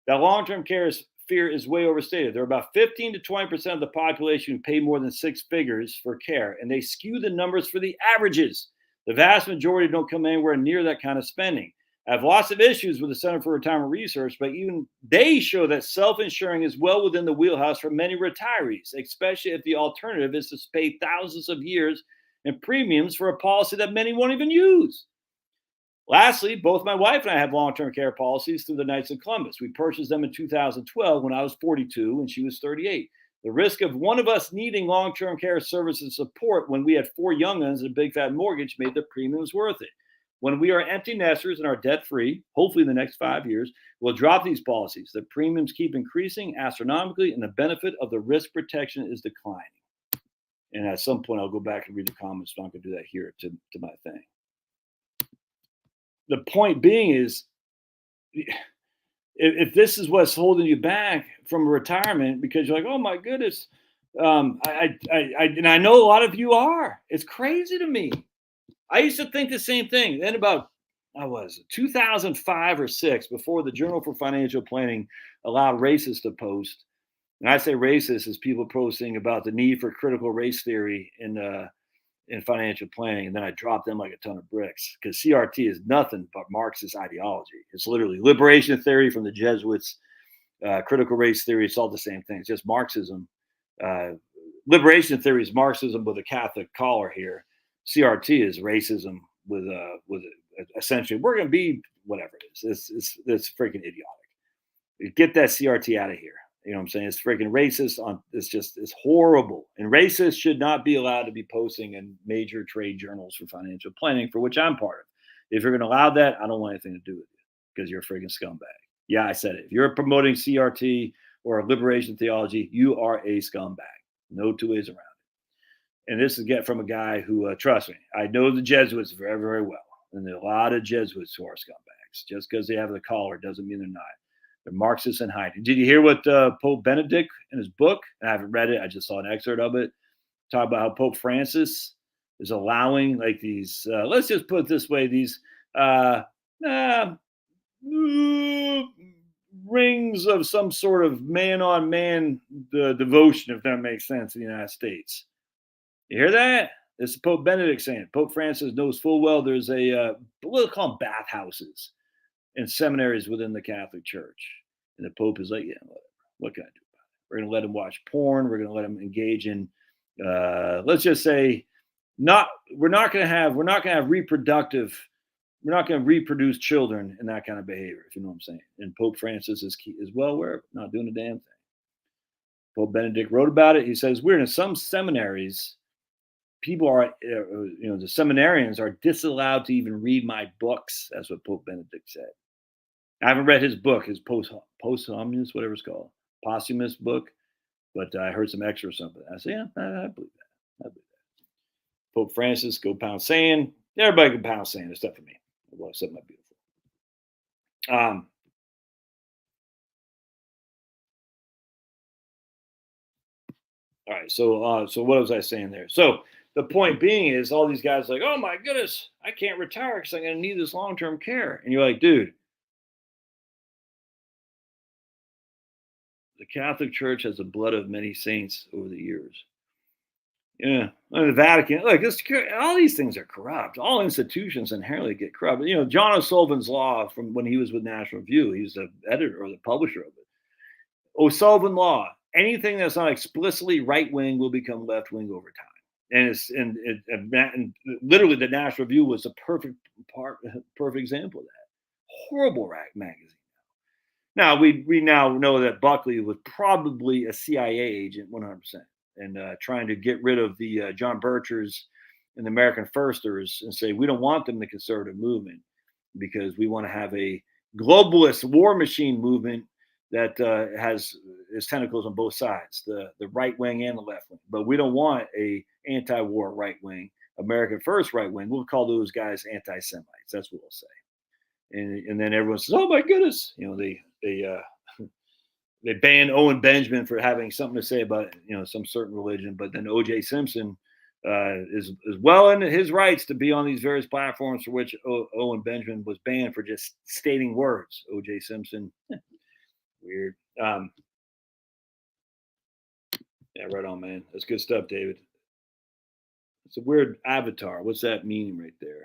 that long-term care fear is way overstated. There are about 15 to 20% of the population who pay more than 6 figures for care, and they skew the numbers for the averages. The vast majority don't come anywhere near that kind of spending. I have lots of issues with the Center for Retirement Research, but even they show that self-insuring is well within the wheelhouse for many retirees, especially if the alternative is to pay thousands of years in premiums for a policy that many won't even use. Lastly, both my wife and I have long-term care policies through the Knights of Columbus. We purchased them in 2012 when I was 42 and she was 38. The risk of one of us needing long-term care services and support when we had 4 young ones and a big fat mortgage made the premiums worth it. When we are empty nesters and are debt-free, hopefully in the next 5 years, we'll drop these policies. The premiums keep increasing astronomically and the benefit of the risk protection is declining. And at some point, I'll go back and read the comments. So I'm not going to do that here to my thing. The point being is, if this is what's holding you back from retirement because you're like, oh my goodness, and I know a lot of you are. It's crazy to me. I used to think the same thing. Then about 2005 or 6, before the Journal for Financial Planning allowed racists to post, And I say racist is people posting about the need for critical race theory in financial planning, and then I drop them like a ton of bricks because CRT is nothing but Marxist ideology. It's literally liberation theory from the Jesuits, critical race theory. It's all the same thing. It's just Marxism. Uh, liberation theory is Marxism with a Catholic collar here. CRT is racism with essentially we're going to be whatever it is. It's freaking idiotic. Get that CRT out of here. You know what I'm saying? It's freaking racist. It's horrible. And racists should not be allowed to be posting in major trade journals for financial planning, for which I'm part of. If you're going to allow that, I don't want anything to do with you because you're a freaking scumbag. Yeah, I said it. If you're promoting CRT or liberation theology, you are a scumbag. No two ways around it. And this is get from a guy who, trust me, I know the Jesuits very, very well. And there are a lot of Jesuits who are scumbags. Just because they have the collar doesn't mean they're not. They're Marxists in hiding. Did you hear what Pope Benedict in his book? I haven't read it. I just saw an excerpt of it. Talk about how Pope Francis is allowing like these. Let's just put it this way: these rings of some sort of man-on-man devotion, if that makes sense, in the United States. You hear that? This is Pope Benedict saying it. Pope Francis knows full well there's we'll call them bathhouses and seminaries within the Catholic Church. And the Pope is like, yeah, whatever. What can I do about it? We're going to let him watch porn. We're going to let him engage in, let's just say, we're not going to have reproductive, we're not going to reproduce children in that kind of behavior, if you know what I'm saying. And Pope Francis is well aware of it, not doing a damn thing. Pope Benedict wrote about it. He says, we're in some seminaries, people are, the seminarians are disallowed to even read my books. That's what Pope Benedict said. I haven't read his book, his posthumous, whatever it's called, posthumous book, but I heard some extra or something. I said, yeah, I believe that. Pope Francis, go pound sand. Everybody can pound sand, except for me. Well, except my beautiful. All right, so what was I saying there? So the point being is all these guys are like, oh my goodness, I can't retire because I'm going to need this long-term care. And you're like, dude, the Catholic Church has the blood of many saints over the years. Yeah, and the Vatican, like this, all these things are corrupt. All institutions inherently get corrupt. You know, John O'Sullivan's Law from when he was with National Review, he was the editor or the publisher of it. O'Sullivan Law, anything that's not explicitly right wing will become left wing over time. And literally the National Review was a perfect example of that. Horrible magazine. Now we now know that Buckley was probably a CIA agent, 100%, and trying to get rid of the John Birchers and the American Firsters and say we don't want them in the conservative movement because we want to have a globalist war machine movement that has its tentacles on both sides, the right wing and the left wing. But we don't want a anti-war right wing, American First right wing. We'll call those guys anti-Semites. That's what we'll say. And then everyone says, "Oh my goodness!" You know, they banned Owen Benjamin for having something to say about some certain religion, but then O.J. Simpson is well in his rights to be on these various platforms for which Owen Benjamin was banned for just stating words. O.J. Simpson, weird. Yeah, right on, man. That's good stuff, David. It's a weird avatar. What's that meaning right there?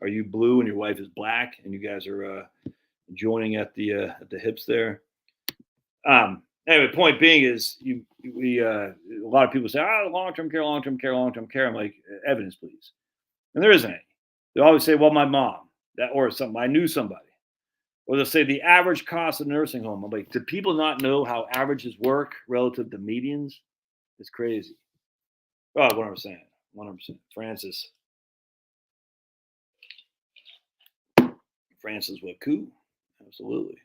Are you blue and your wife is black, and you guys are joining at the hips there? Anyway, point being is a lot of people say, long-term care. I'm like, evidence, please. And there isn't any. They always say, well, my mom, or something. I knew somebody. Or they'll say the average cost of nursing home. I'm like, do people not know how averages work relative to medians? It's crazy. Oh, 100%. 100%. Francis Waku. Absolutely.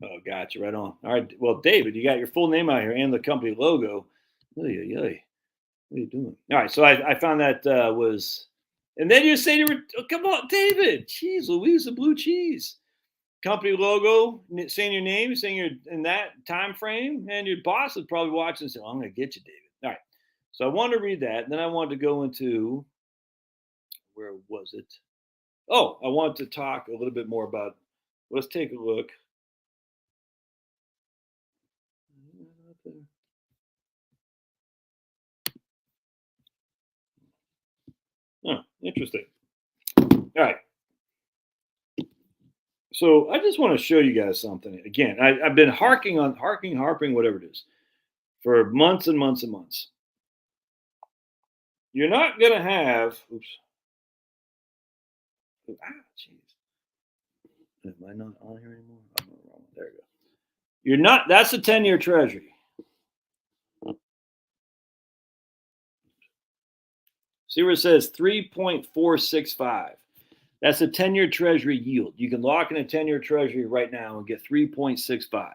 Oh, gotcha. Right on. All right. Well, David, you got your full name out here and the company logo. What are you doing? All right. So I found that was, and then you say, come on, David. Cheese, Louise, the blue cheese. Company logo, saying your name, saying you're in that time frame, and your boss is probably watching and saying, I'm going to get you, David. All right. So I wanted to read that. And then I wanted to go into, where was it? Oh, I wanted to talk a little bit more about, let's take a look. Interesting. All right. So I just want to show you guys something. Again, I've been harping, whatever it is, for months and months and months. You're not going to have. Oops. Jeez. Am I not on here anymore? I'm not wrong. There we go. You're not. That's a 10-year Treasury. See where it says 3.465. That's a 10-year Treasury yield. You can lock in a 10-year Treasury right now and get 3.65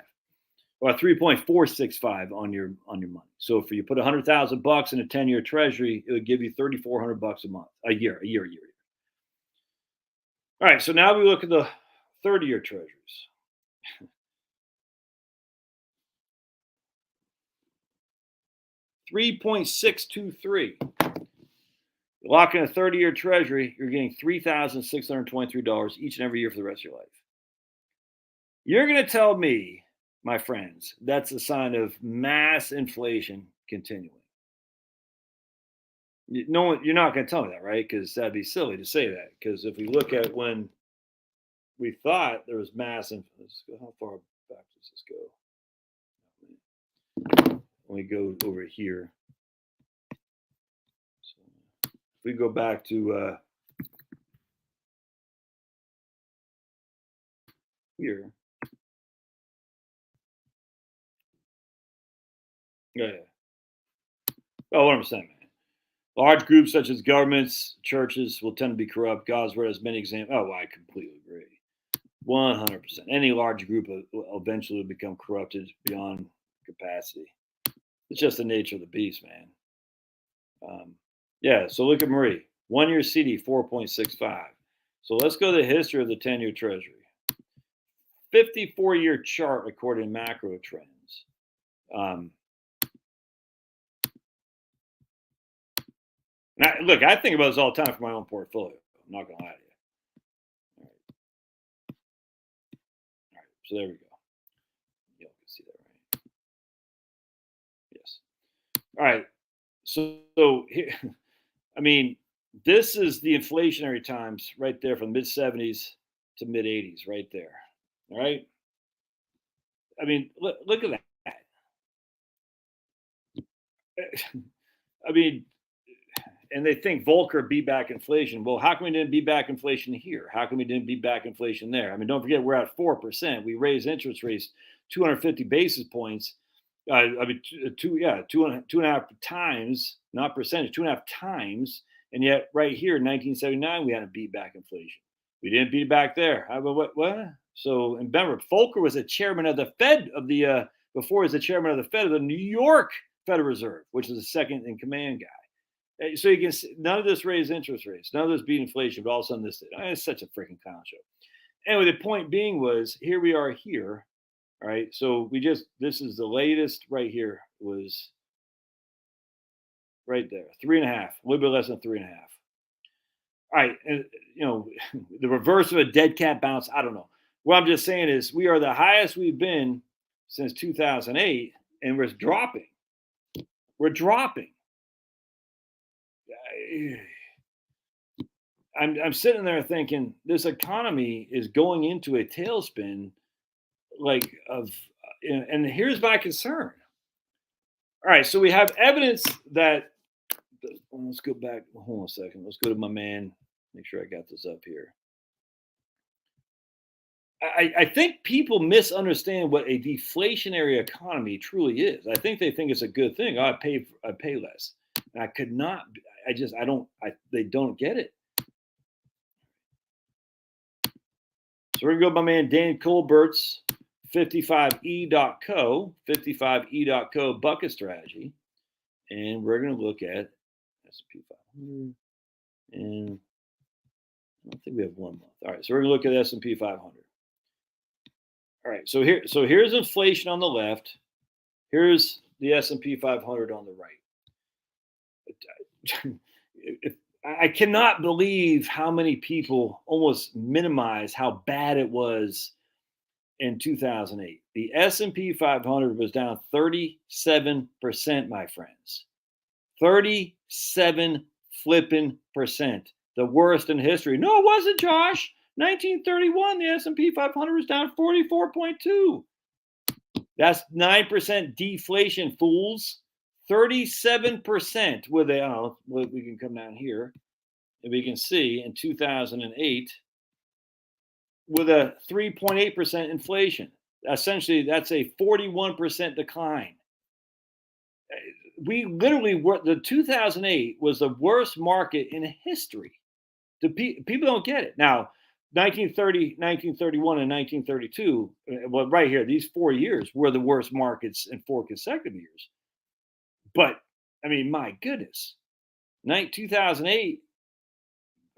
or 3.465 on your money. So if you put $100,000 in a 10-year Treasury, it would give you $3,400 a month, a year. All right, so now we look at the 30-year Treasuries. 3.623. You lock in a 30-year Treasury, you're getting $3,623 each and every year for the rest of your life. You're going to tell me, my friends, that's a sign of mass inflation continuing. No, you're not going to tell me that, right? Because that'd be silly to say that. Because if we look at when we thought there was mass inflation, how far back does this go? When we go over here, so if we go back to here. Yeah. Well, what I'm saying, man. Large groups such as governments, churches will tend to be corrupt. God's word has many examples. Oh, I completely agree. 100%. Any large group will eventually become corrupted beyond capacity. It's just the nature of the beast, man. Yeah, so look at Marie. 1-year CD, 4.65. So let's go to the history of the 10-year Treasury. 54-year chart according to macro trends. Look, I think about this all the time for my own portfolio. I'm not going to lie to you. All right, so there we go. You all can see that, right? Yes. All right. So here, I mean, this is the inflationary times right there from mid 70s to mid 80s, right there. All right. I mean, look at that. I mean, and they think Volcker beat back inflation. Well, how come we didn't beat back inflation here? How come we didn't beat back inflation there? I mean, don't forget we're at 4%. We raised interest rates 250 basis points. Two and a half times, not percentage, 2.5 times. And yet, right here in 1979, we had to beat back inflation. We didn't beat it back there. What? So, and remember, Volcker was the chairman of the Fed before he was the chairman of the Fed of the New York Federal Reserve, which is the second in command guy. So you can see, none of this raised interest rates, none of this beat inflation, but all of a sudden this did. It's such a freaking clown show. Anyway, the point being was, here we are here. All right. So this is the latest right here was right there, 3.5, a little bit less than 3.5. All right. And, the reverse of a dead cat bounce. I don't know. What I'm just saying is we are the highest we've been since 2008, and we're dropping. We're dropping. I'm sitting there thinking this economy is going into a tailspin, and here's my concern. All right, so we have evidence that. Let's go back. Hold on a second. Let's go to my man. Make sure I got this up here. I think people misunderstand what a deflationary economy truly is. I think they think it's a good thing. I pay less. And I could not. They don't get it. So we're gonna go to my man Dan Colbert's 55e.co bucket strategy, and we're gonna look at S&P 500, and I don't think we have 1 month. All right, so we're gonna look at S&P 500. All right, so here's inflation on the left. Here's the S&P 500 on the right. I cannot believe how many people almost minimize how bad it was in 2008. The S&P 500 was down 37%, my friends. 37 flipping percent. The worst in history. No, it wasn't, Josh. 1931, the S&P 500 was down 44.2. That's 9% deflation, fools. 37% with a, oh, we can come down here and we can see in 2008 with a 3.8% inflation. Essentially, that's a 41% decline. We literally were, the 2008 was the worst market in history. People don't get it. Now, 1930, 1931, and 1932, well, right here, these 4 years were the worst markets in 4 consecutive years. But, I mean, my goodness, 2008,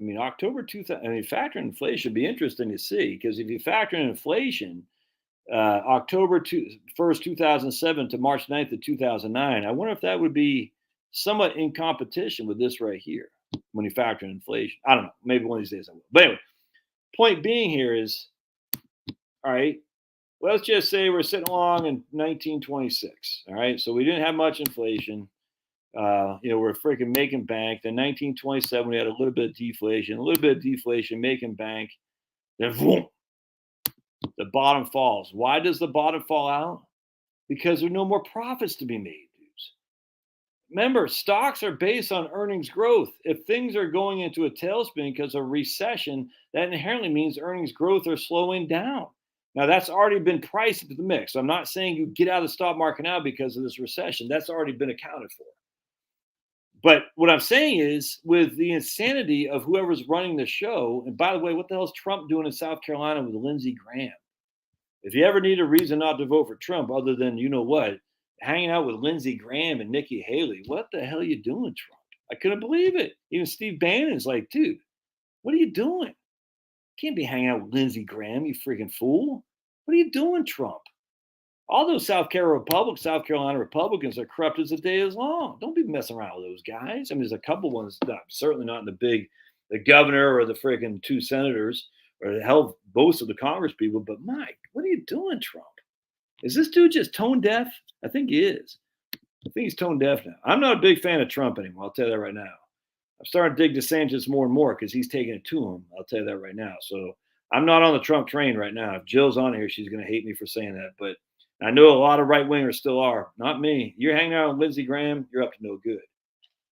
I mean, October 2000, I mean, factor in inflation would be interesting to see, because if you factor in inflation, October 1st, 2007 to March 9th of 2009, I wonder if that would be somewhat in competition with this right here when you factor in inflation. I don't know. Maybe one of these days I will. But anyway, point being here is, all right, let's just say we're sitting along in 1926. All right. So we didn't have much inflation. We're freaking making bank. Then 1927, we had a little bit of deflation, making bank. Then boom, the bottom falls. Why does the bottom fall out? Because there are no more profits to be made, dudes. Remember, stocks are based on earnings growth. If things are going into a tailspin because of recession, that inherently means earnings growth are slowing down. Now, that's already been priced into the mix. I'm not saying you get out of the stock market now because of this recession. That's already been accounted for. But what I'm saying is, with the insanity of whoever's running the show, and by the way, what the hell is Trump doing in South Carolina with Lindsey Graham? If you ever need a reason not to vote for Trump, other than, you know what, hanging out with Lindsey Graham and Nikki Haley, what the hell are you doing, Trump? I couldn't believe it. Even Steve Bannon's like, dude, what are you doing? You can't be hanging out with Lindsey Graham, you freaking fool. What are you doing, Trump? All those South Carolina Republicans are corrupt as the day is long. Don't be messing around with those guys. I mean, there's a couple ones, certainly not in the governor or the freaking 2 senators or the hell most of the Congress people. But Mike, what are you doing, Trump? Is this dude just tone deaf? I think he is. I think he's tone deaf now. I'm not a big fan of Trump anymore. I'll tell you that right now. I'm starting to dig DeSantis more and more because he's taking it to him. I'll tell you that right now. So I'm not on the Trump train right now. If Jill's on here, she's going to hate me for saying that. But I know a lot of right wingers still are. Not me. You're hanging out with Lindsey Graham, you're up to no good.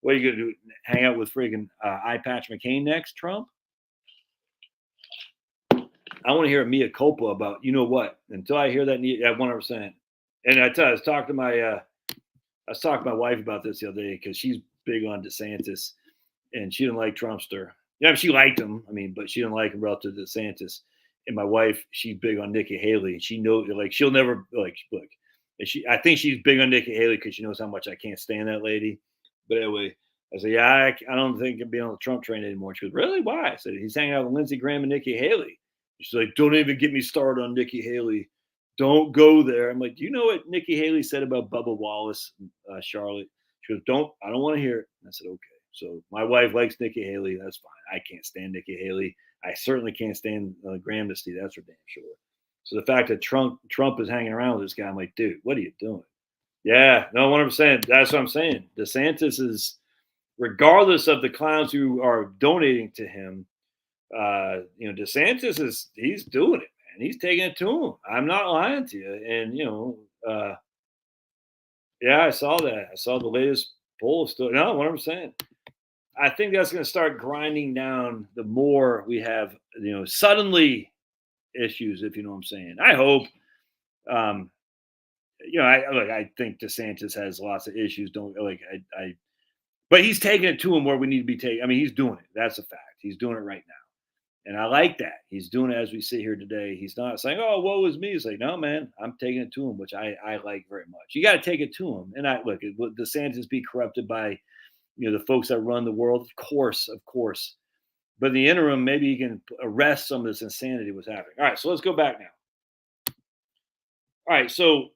What are you going to do? Hang out with freaking Eye Patch McCain next, Trump? I want to hear a mea culpa about, you know what? Until I hear that 100%. And I was talking to my wife about this the other day because she's big on DeSantis, and she didn't like Trumpster. Yeah, she liked him. I mean, but she didn't like him relative to DeSantis. And my wife, she's big on Nikki Haley, and she knows, like, she'll never look. I think she's big on Nikki Haley because she knows how much I can't stand that lady. But anyway, I said, yeah, I don't think I'll be on the Trump train anymore. She goes, really? Why? I said, he's hanging out with Lindsey Graham and Nikki Haley. She's like, don't even get me started on Nikki Haley. Don't go there. I'm like, do you know what Nikki Haley said about Bubba Wallace, Charlotte? She goes, I don't want to hear it. And I said, okay. So my wife likes Nikki Haley. That's fine. I can't stand Nikki Haley. I certainly can't stand Graham to see. That's for damn sure. So the fact that Trump is hanging around with this guy, I'm like, dude, what are you doing? Yeah, no, 100%. That's what I'm saying. DeSantis is, regardless of the clowns who are donating to him, DeSantis he's doing it, man. He's taking it to him. I'm not lying to you. And, yeah, I saw that. I saw the latest poll. Still, no, 100%. I think that's going to start grinding down the more we have, suddenly issues, if you know what I'm saying. I hope. I think DeSantis has lots of issues. But he's taking it to him where we need to be taking. I mean, he's doing it. That's a fact. He's doing it right now. And I like that. He's doing it as we sit here today. He's not saying, oh, woe is me. He's like, no, man, I'm taking it to him, which I like very much. You got to take it to him. And will DeSantis be corrupted by, the folks that run the world? Of course. But in the interim, maybe you can arrest some of this insanity was happening. All right, so let's go back now. All right, so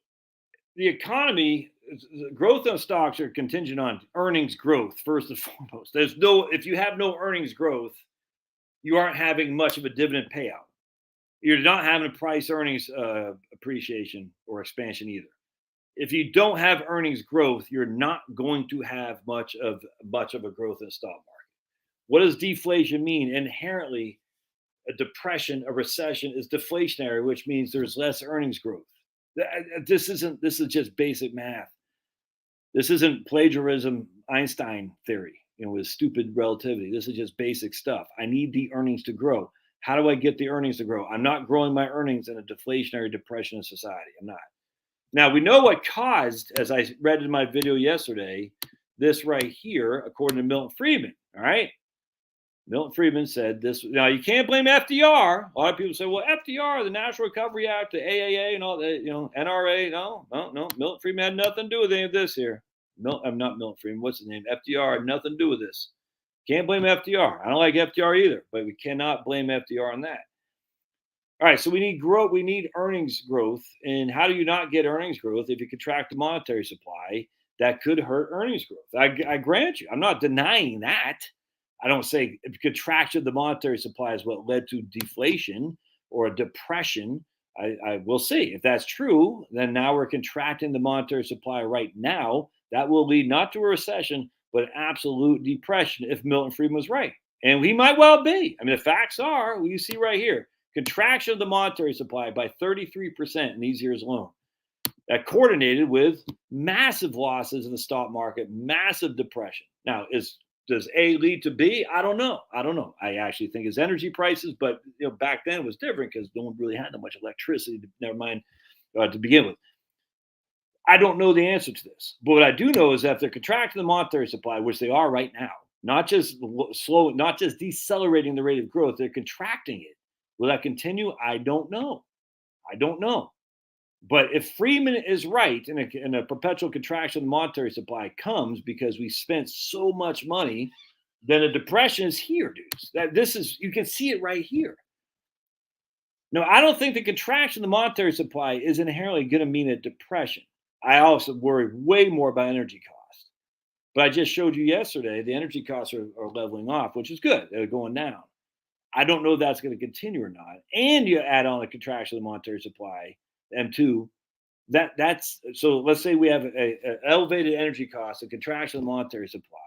the economy, growth on stocks are contingent on earnings growth, first and foremost. If you have no earnings growth, you aren't having much of a dividend payout. You're not having a price earnings appreciation or expansion either. If you don't have earnings growth, you're not going to have much of a growth in the stock market. What does deflation mean? Inherently, a depression, a recession is deflationary, which means there's less earnings growth. This is just basic math. This isn't plagiarism, Einstein theory, with stupid relativity. This is just basic stuff. I need the earnings to grow. How do I get the earnings to grow? I'm not growing my earnings in a deflationary depression of society. I'm not. Now, we know what caused, as I read in my video yesterday, this right here, according to Milton Friedman. All right. Milton Friedman said this. Now, you can't blame FDR. A lot of people say, well, FDR, the National Recovery Act, the AAA, and all that, NRA. No. Milton Friedman had nothing to do with any of this here. I'm not Milton Friedman. What's his name? FDR had nothing to do with this. Can't blame FDR. I don't like FDR either, but we cannot blame FDR on that. All right, so we need growth. We need earnings growth. And how do you not get earnings growth if you contract the monetary supply? That could hurt earnings growth. I grant you. I'm not denying that. I don't say contraction of the monetary supply is what led to deflation or a depression. I will see if that's true. Then now we're contracting the monetary supply right now. That will lead not to a recession, but an absolute depression if Milton Friedman was right. And he might well be. I mean, the facts are, you see right here, contraction of the monetary supply by 33% in these years alone. That coordinated with massive losses in the stock market, massive depression. Now, does A lead to B? I don't know. I actually think it's energy prices, but back then it was different because no one really had that much electricity. Never mind to begin with. I don't know the answer to this, but what I do know is that if they're contracting the monetary supply, which they are right now, not just decelerating the rate of growth, they're contracting it. Will that continue? I don't know. But if Freeman is right and a perpetual contraction of the monetary supply comes because we spent so much money, then a depression is here, dudes. You can see it right here. No, I don't think the contraction of the monetary supply is inherently going to mean a depression. I also worry way more about energy costs. But I just showed you yesterday the energy costs are leveling off, which is good. They're going down. I don't know if that's going to continue or not. And you add on a contraction of the monetary supply, M2. That's so. Let's say we have a elevated energy costs, a contraction of the monetary supply,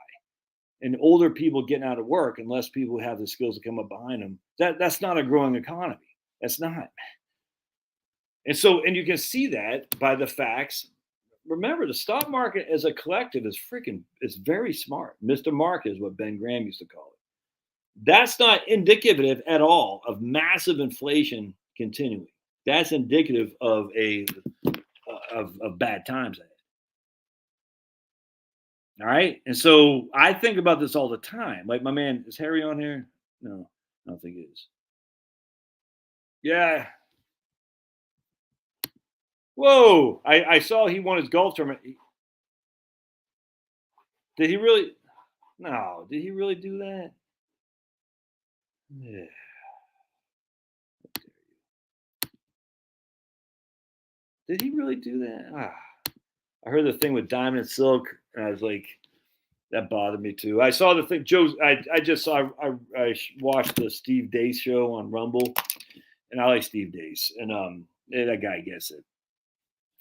and older people getting out of work, and less people who have the skills to come up behind them. That's not a growing economy. That's not. And you can see that by the facts. Remember, the stock market as a collective is very smart. Mr. Market is what Ben Graham used to call it. That's not indicative at all of massive inflation continuing. That's indicative of of bad times ahead. All right. And so I think about this all the time. Like, my man, is Harry on here? No, I don't think he is. Yeah. Whoa. I saw he won his golf tournament. Did he really? No. Did he really do that? Yeah. Did he really do that? I heard the thing with Diamond and Silk, and I was like, that bothered me too. I saw the thing, Joe. I just saw. I watched the Steve Deace show on Rumble, and I like Steve Deace, and that guy gets it.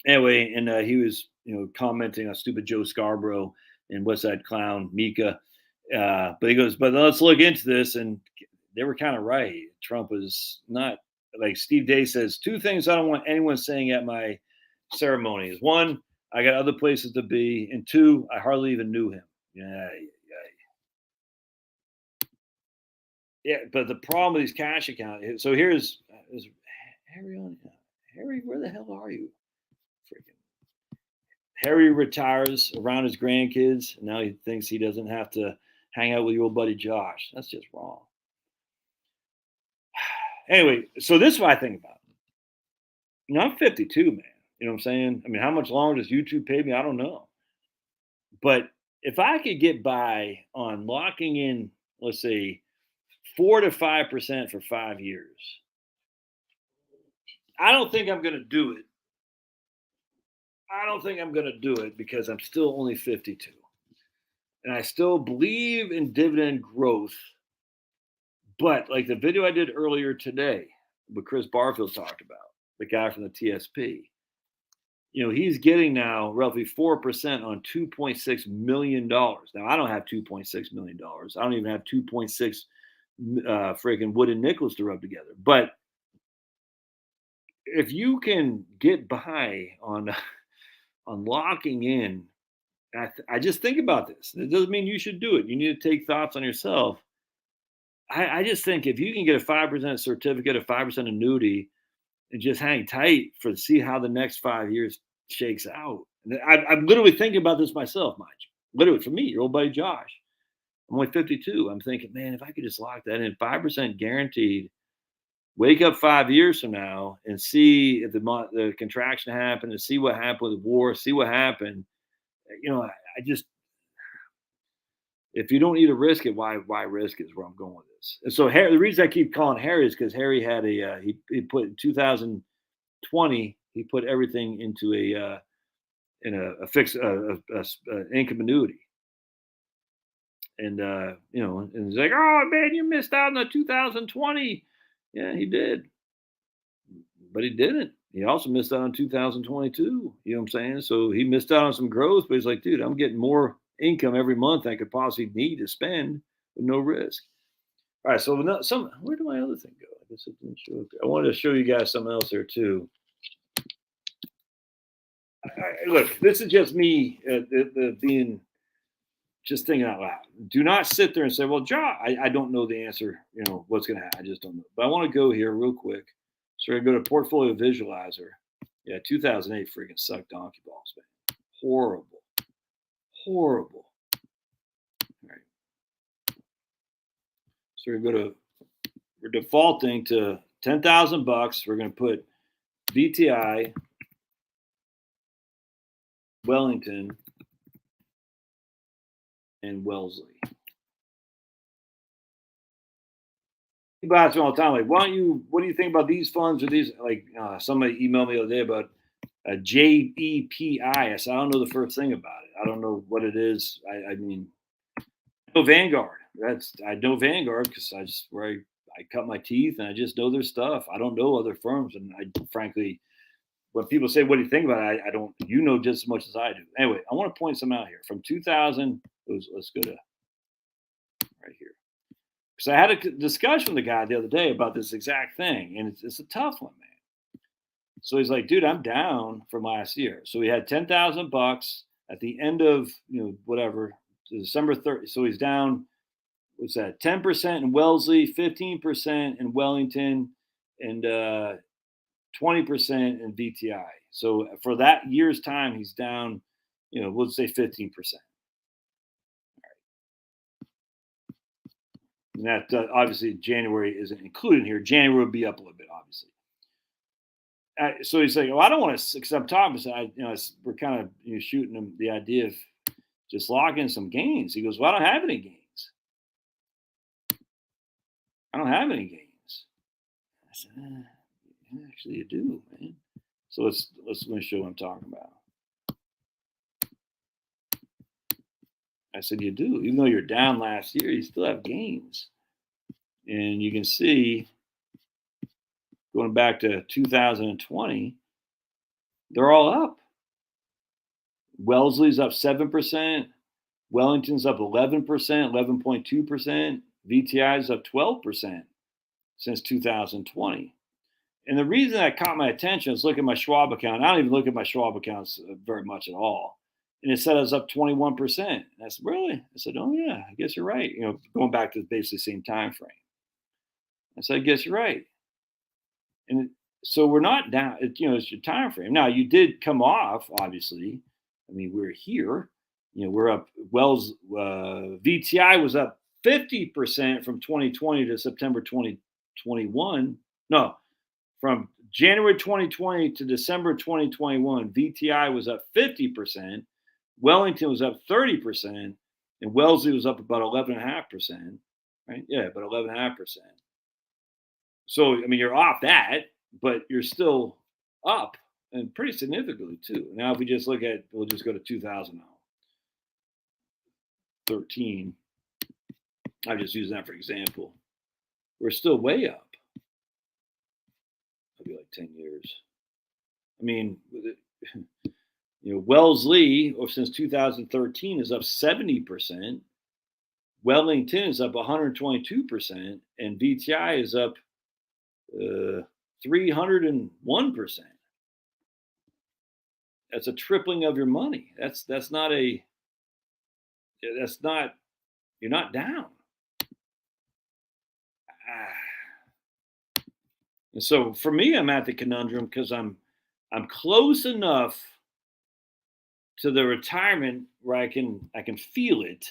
Anyway, and he was commenting on stupid Joe Scarborough and what's that clown Mika, but he goes, but let's look into this, and they were kind of right. Trump was not, like Steve Deace says, two things I don't want anyone saying at my ceremony is: one, I got other places to be, and two, I hardly even knew him. Yeah, but the problem with these cash accounts. So is Harry on? Harry, where the hell are you? Freaking Harry retires around his grandkids. And now he thinks he doesn't have to hang out with your old buddy Josh. That's just wrong. Anyway, so this is what I think about. I'm 52, man. You know what I'm saying? I mean, how much longer does YouTube pay me? I don't know. But if I could get by on locking in, let's say, 4 to 5% for 5 years, I don't think I'm going to do it. I don't think I'm going to do it because I'm still only 52. And I still believe in dividend growth. But like the video I did earlier today, what Chris Barfield talked about, the guy from the TSP, he's getting now roughly 4% on $2.6 million. Now, I don't have $2.6 million. I don't even have 2.6 freaking wooden nickels to rub together. But if you can get by on locking in, I just think about this. It doesn't mean you should do it. You need to take thoughts on yourself. I just think if you can get a 5% certificate, a 5% annuity, and just hang tight to see how the next 5 years shakes out. And I'm literally thinking about this myself, mind you. Literally, for me, your old buddy Josh. I'm only 52. I'm thinking, man, if I could just lock that in, 5% guaranteed, wake up 5 years from now and see if the contraction happened, and see what happened with the war, see what happened. I just, if you don't need to risk it, why risk it is where I'm going with this. And so Harry, the reason I keep calling Harry is because Harry had he put in 2020, he put everything into a fixed income annuity. And and he's like, oh man, you missed out on the 2020. Yeah, he did. But he didn't. He also missed out on 2022. You know what I'm saying? So he missed out on some growth, but he's like, dude, I'm getting more income every month I could possibly need to spend with no risk. All right, so where did my other thing go? I guess it didn't show up. I wanted to show you guys something else there too. Look, this is just me being just thinking out loud. Do not sit there and say, well, John, I don't know the answer, what's going to happen. I just don't know. But I want to go here real quick. So we're going to go to Portfolio Visualizer. Yeah, 2008 freaking sucked donkey balls, man. Horrible. All right. So we're defaulting to $10,000. We're going to put VTI, Wellington, and Wellesley. People ask me all the time, like, what do you think about these funds or these? Like, somebody emailed me the other day about JEPI. I said, I don't know the first thing about it. I don't know what it is. I mean, I know Vanguard. I know Vanguard because I cut my teeth and I just know their stuff. I don't know other firms, and I frankly, when people say, "What do you think about it?" I don't. You know just as much as I do. Anyway, I want to point some out here from 2000. Let's go to right here. Because I had a discussion with the guy the other day about this exact thing, and it's a tough one, man. So he's like, dude, I'm down from last year. So we had $10,000 at the end of whatever, December 30th. So he's down, what's that, 10% in Wellesley, 15% in Wellington, and 20% in VTI. So for that year's time, he's down, let's say 15%. And that obviously January isn't included here. January would be up a little bit, obviously. So he's like, "Oh, I don't want to accept top." So we're kind of shooting him the idea of just locking some gains. He goes, "Well, I don't have any gains. I don't have any gains." I said, "Actually, you do, man." So let me show what I'm talking about. I said, "You do, even though you're down last year, you still have gains." And you can see, going back to 2020, they're all up. Wellesley's up 7%. Wellington's up 11%, 11.2%. VTI's up 12% since 2020. And the reason that caught my attention is look at my Schwab account. I don't even look at my Schwab accounts very much at all. And it said I was up 21%. And I said, really? I said, oh, yeah, I guess you're right. Going back to basically the same time frame. I said, I guess you're right. And so we're not down, it's your time frame. Now, you did come off, obviously. I mean, we're here. We're up. VTI was up 50% from 2020 to September 2021. No, from January 2020 to December 2021, VTI was up 50%. Wellington was up 30%, and Wellesley was up about 11.5%. Right? Yeah, about 11.5%. So, I mean, you're off that, but you're still up, and pretty significantly too. Now, if we just we'll just go to 2013. I'm just using that for example. We're still way up. Maybe like 10 years. I mean, Wellesley, or since 2013, is up 70%. Wellington is up 122%, and VTI is up 301%. That's a tripling of your money. That's not you're not down. And so for me, I'm at the conundrum because I'm close enough to the retirement where I can feel it,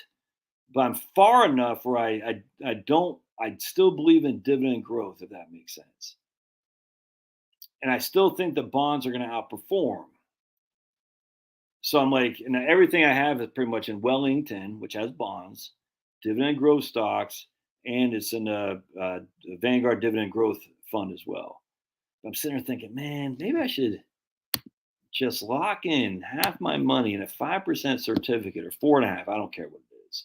but I'm far enough where I still believe in dividend growth, if that makes sense. And I still think the bonds are going to outperform. So I'm like, and everything I have is pretty much in Wellington, which has bonds, dividend growth stocks, and it's in a Vanguard dividend growth fund as well. I'm sitting there thinking, man, maybe I should just lock in half my money in a 5% certificate or 4.5%. I don't care what it is.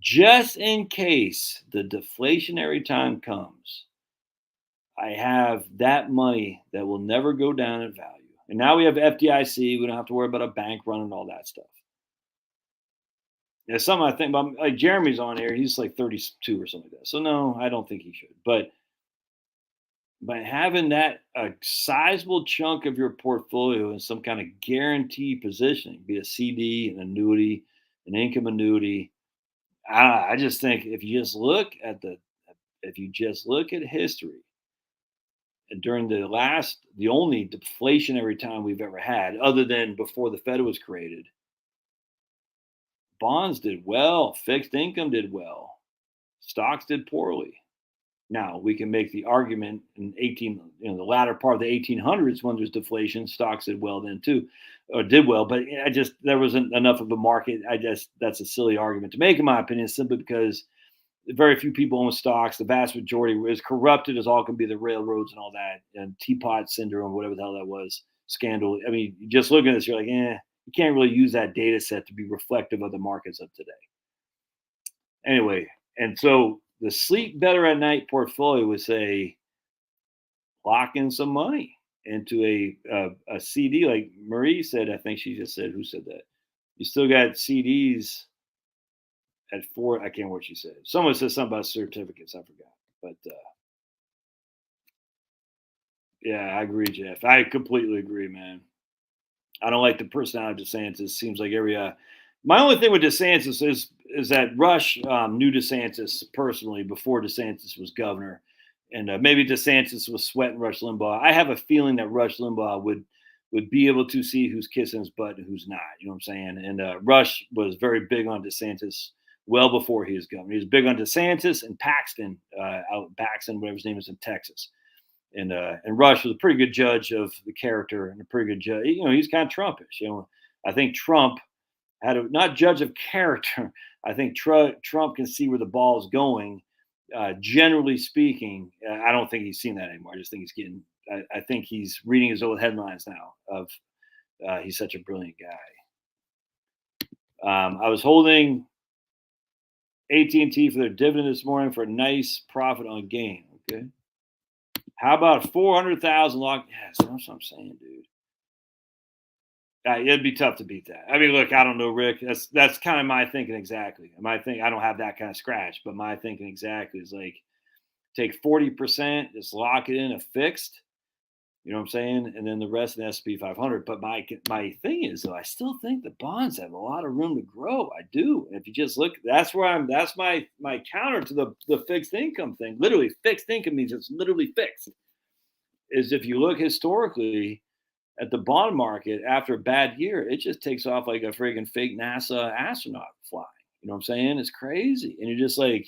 Just in case the deflationary time comes, I have that money that will never go down in value. And now we have FDIC. We don't have to worry about a bank running all that stuff. It's something I think about. Like Jeremy's on here. He's like 32 or something like that. So no, I don't think he should. But by having that a sizable chunk of your portfolio in some kind of guarantee positioning, be a CD, an annuity, an income annuity, I just think if you just look at history, and during the only deflationary time we've ever had, other than before the Fed was created, bonds did well, fixed income did well, stocks did poorly. Now we can make the argument in the latter part of the 1800s when there's deflation, stocks did well then too, or did well. But there wasn't enough of a market. That's a silly argument to make, in my opinion, simply because very few people own stocks. The vast majority is corrupted as all can be, the railroads and all that, and teapot syndrome, whatever the hell that was, scandal. I mean, just looking at this, you're like, you can't really use that data set to be reflective of the markets of today. Anyway, and so the sleep better at night portfolio would say lock in some money into a CD, like Marie said. I think she just said, who said that? You still got CDs at 4. I can't remember what she said. Someone said something about certificates. I forgot. But yeah, I agree, Jeff. I completely agree, man. I don't like the personality of DeSantis. Seems like my only thing with DeSantis is that Rush knew DeSantis personally before DeSantis was governor, and maybe DeSantis was sweating Rush Limbaugh. I have a feeling that Rush Limbaugh would be able to see who's kissing his butt and who's not. You know what I'm saying? And Rush was very big on DeSantis well before he was governor. He was big on DeSantis and Paxton, whatever his name is, in Texas. And Rush was a pretty good judge of the character and a pretty good judge. He's kind of Trumpish. I think Trump not judge of character. I think Trump can see where the ball is going. Generally speaking, I don't think he's seen that anymore. I just think I think he's reading his old headlines now of he's such a brilliant guy. I was holding AT&T for their dividend this morning for a nice profit on gain. Okay. How about 400,000 lock? Yes, that's what I'm saying, dude. It'd be tough to beat that. I mean, look, I don't know, Rick. That's kind of my thinking exactly. I don't have that kind of scratch, but my thinking exactly is like take 40%, just lock it in a fixed. You know what I'm saying? And then the rest of the S&P 500. But my thing is, though, I still think the bonds have a lot of room to grow. I do. And if you just look, that's my counter to the fixed income thing. Literally, fixed income means it's literally fixed. Is if you look historically at the bond market after a bad year, it just takes off like a friggin' fake NASA astronaut flying. You know what I'm saying? It's crazy. And you're just like,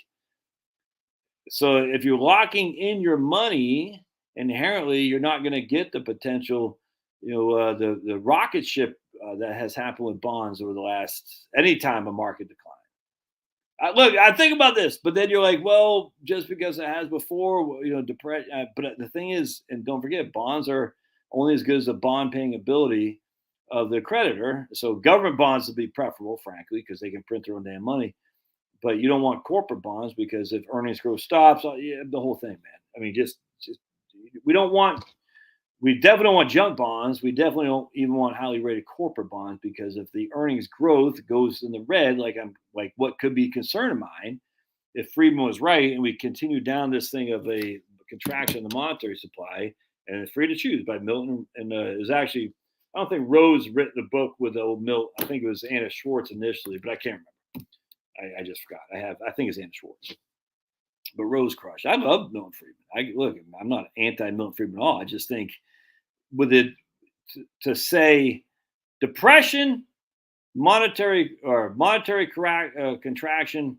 so if you're locking in your money, inherently you're not going to get the potential, the rocket ship that has happened with bonds over the last any time a market decline. Look, I think about this, but then you're like, well, just because it has before, depression. But the thing is, and don't forget, bonds are only as good as the bond paying ability of the creditor. So government bonds would be preferable, frankly, because they can print their own damn money. But you don't want corporate bonds because if earnings growth stops, the whole thing, man. I mean, just we don't want We definitely don't want junk bonds. We definitely don't even want highly rated corporate bonds, because if the earnings growth goes in the red, like what could be concern of mine, if Friedman was right and we continue down this thing of a contraction of the monetary supply, and it's Free to Choose by Milton, and it was actually, I don't think Rose written the book with the old Milt. I think it was Anna Schwartz initially, but I can't remember. I just forgot. I think it's Anna Schwartz. But Rose crushed. I love Milton Friedman. I'm not anti Milton Friedman at all. I just think with it to say depression, monetary contraction,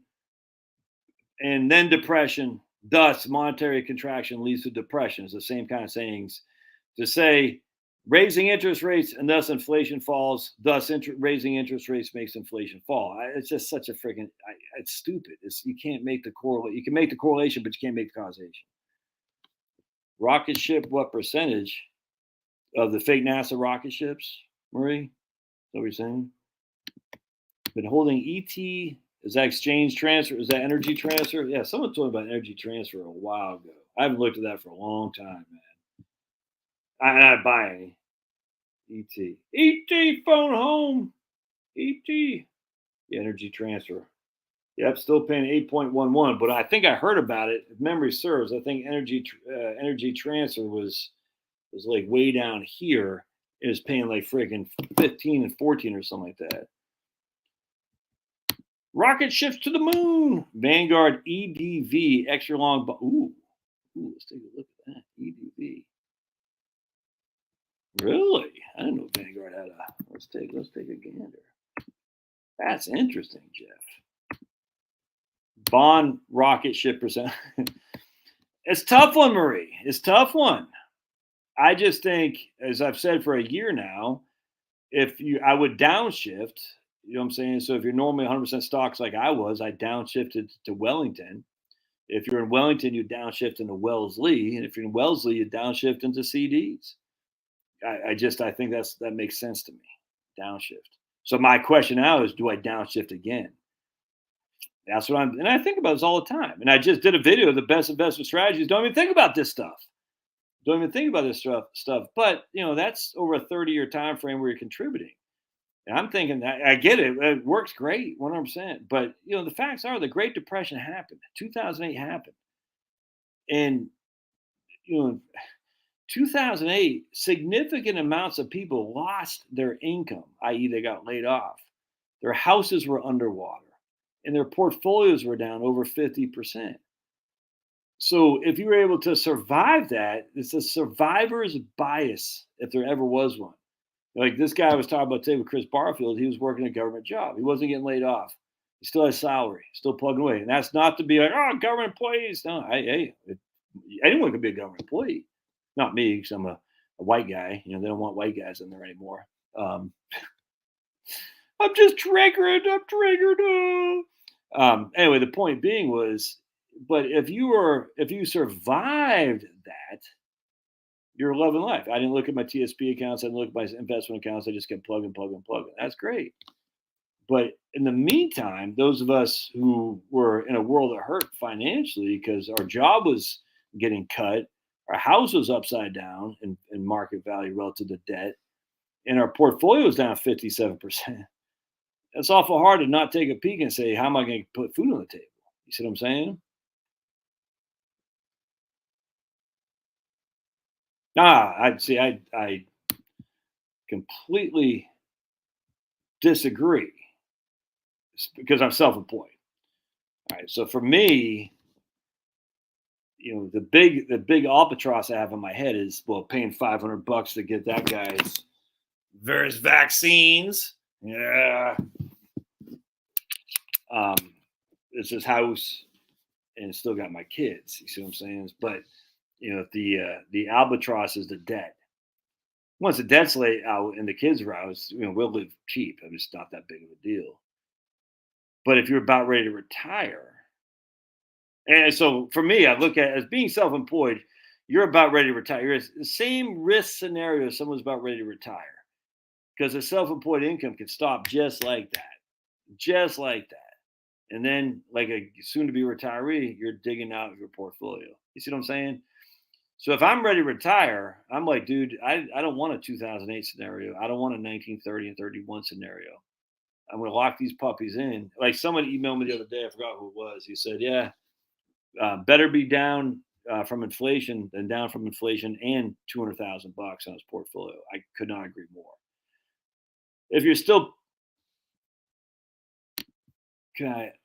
and then depression, thus monetary contraction leads to depression. It's the same kind of sayings. To say raising interest rates and thus inflation falls, thus raising interest rates makes inflation fall. It's just such a freaking, it's stupid. You can't make the correlation. You can make the correlation, but you can't make the causation. Rocket ship, what percentage of the fake NASA rocket ships, Marie? Is that what you're saying? Been holding ET. Is that exchange transfer? Is that energy transfer? Yeah, someone told me about energy transfer a while ago. I haven't looked at that for a long time, man. I'm not buying any. ET phone home. ET. Yeah, energy transfer. Yep, still paying 8.11. But I think I heard about it. If memory serves, I think energy transfer was like way down here. It was paying like freaking 15 and 14 or something like that. Rocket ships to the moon. Vanguard EDV extra long. Ooh, let's take a look at that. EDV. Really? I didn't know Vanguard had a. Let's take a gander. That's interesting, Jeff. Bond rocket ship percent. It's tough one, Marie. It's tough one. I just think, as I've said for a year now, I would downshift. You know what I'm saying? So if you're normally 100% stocks like I was, I downshifted to Wellington. If you're in Wellington, you downshift into Wellesley. And if you're in Wellesley, you downshift into CDs. I think that makes sense to me. Downshift. So my question now is, do I downshift again? That's what and I think about this all the time. And I just did a video of the best investment strategies. Don't even think about this stuff. Don't even think about this stuff. But, that's over a 30-year time frame where you're contributing. And I'm thinking, I get it. It works great, 100%. But, the facts are the Great Depression happened. 2008 happened. And, 2008, significant amounts of people lost their income, i.e. they got laid off. Their houses were underwater. And their portfolios were down over 50%. So if you were able to survive that, it's a survivor's bias, if there ever was one. Like this guy I was talking about today with Chris Barfield, he was working a government job. He wasn't getting laid off. He still has salary, still plugging away. And that's not to be like, oh, government employees. No, anyone could be a government employee. Not me, because I'm a white guy. They don't want white guys in there anymore. I'm just triggered. I'm triggered. Anyway, the point being was, but if you survived that, you're loving life. I didn't look at my TSP accounts. I didn't look at my investment accounts. I just kept plugging. That's great. But in the meantime, those of us who were in a world that hurt financially because our job was getting cut, our house was upside down in market value relative to debt, and our portfolio was down 57%. It's awful hard to not take a peek and say, how am I going to put food on the table? You see what I'm saying? I completely disagree because I'm self-employed. All right. So for me, the big albatross I have in my head is, well, paying $500 to get that guy's various vaccines. Yeah. It's his house and it's still got my kids. You see what I'm saying? But the albatross is the debt. Once the debt's laid out and the kids are out, we'll live cheap. I mean, it's not that big of a deal. But if you're about ready to retire, and so for me, I look at it as being self-employed, you're about ready to retire. You're the same risk scenario as someone's about ready to retire, because a self-employed income can stop just like that. And then, like a soon-to-be retiree, you're digging out of your portfolio. You see what I'm saying? So if I'm ready to retire, I'm like, dude, I don't want a 2008 scenario. I don't want a 1930 and 31 scenario. I'm going to lock these puppies in. Like someone emailed me the other day. I forgot who it was. He said, yeah, better be down from inflation than down from inflation and $200,000 on his portfolio. I could not agree more. If you're still,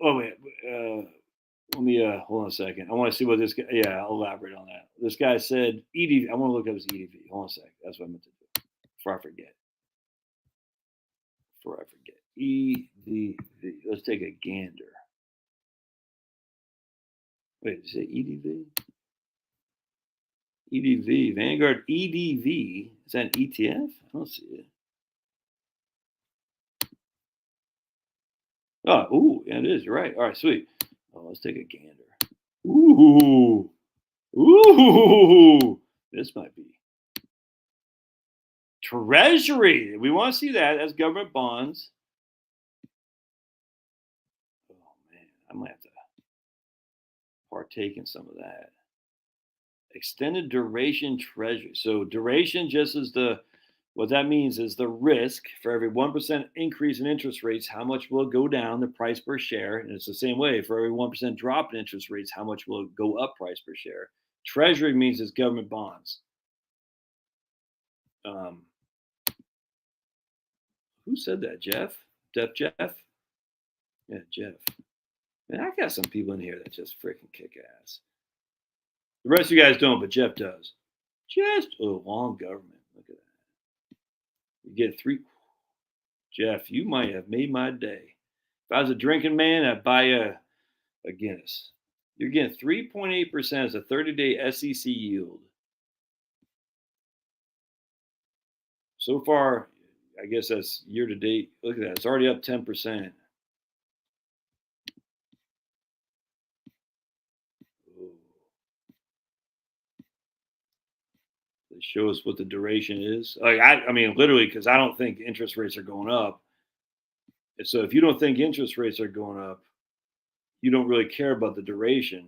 oh wait, let me hold on a second. I want to see what this guy. Yeah, I'll elaborate on that. This guy said EDV. I want to look up his EDV. Hold on a second. That's what I meant to do before I forget. EDV. Let's take a gander. Wait, did you say EDV? EDV, Vanguard EDV. Is that an ETF? I don't see it. Oh, ooh, yeah, it is. You're right. All right, sweet. Oh, let's take a gander. Ooh, ooh, this might be Treasury. We want to see that as government bonds. Oh man, I might have to partake in some of that. Extended duration Treasury. So duration just is what that means is the risk for every 1% increase in interest rates, how much will it go down the price per share? And it's the same way for every 1% drop in interest rates, how much will it go up price per share? Treasury means it's government bonds. Who said that? Jeff? Jeff? Yeah, Jeff. Man, I got some people in here that just freaking kick ass. The rest of you guys don't, but Jeff does. Just long government. Look at that. You get 3. Jeff, you might have made my day. If I was a drinking man, I'd buy a Guinness. You're getting 3.8% as a 30-day SEC yield. So far, I guess that's year to date. Look at that. It's already up 10%. It shows what the duration is. Like I mean, literally, because I don't think interest rates are going up. And so if you don't think interest rates are going up, you don't really care about the duration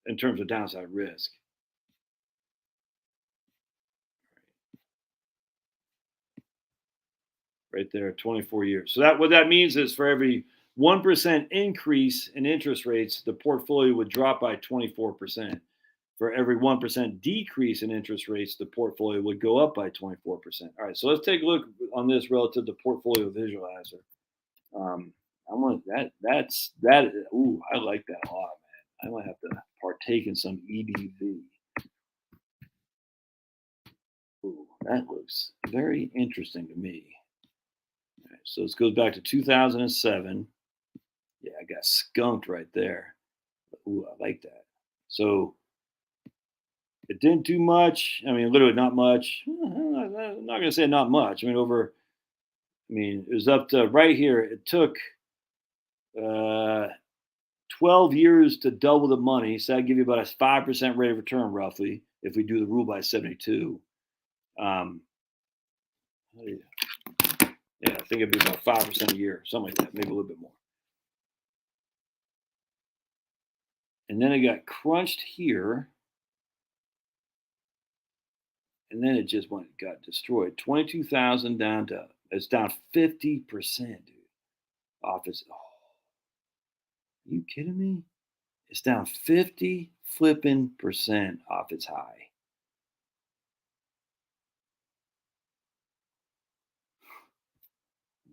in terms of downside risk. Right there, 24 years. So that what that means is for every 1% increase in interest rates, the portfolio would drop by 24%. For every 1% decrease in interest rates, the portfolio would go up by 24%. All right, so let's take a look on this relative to portfolio visualizer. I want that. That's that. Ooh, I like that a lot, man. I might have to partake in some EDV. Ooh, that looks very interesting to me. All right, so this goes back to 2007. Yeah, I got skunked right there. Ooh, I like that. So it didn't do much. I mean, literally not much. I'm not going to say not much. I mean, it was up to right here. It took 12 years to double the money. So that'd give you about a 5% rate of return, roughly, if we do the rule by 72. Yeah, I think it'd be about 5% a year, something like that, maybe a little bit more. And then it got crunched here. And then it just got destroyed. 22,000 down to, it's down 50%, dude. Off its, oh, are you kidding me? It's down 50 flipping percent off its high.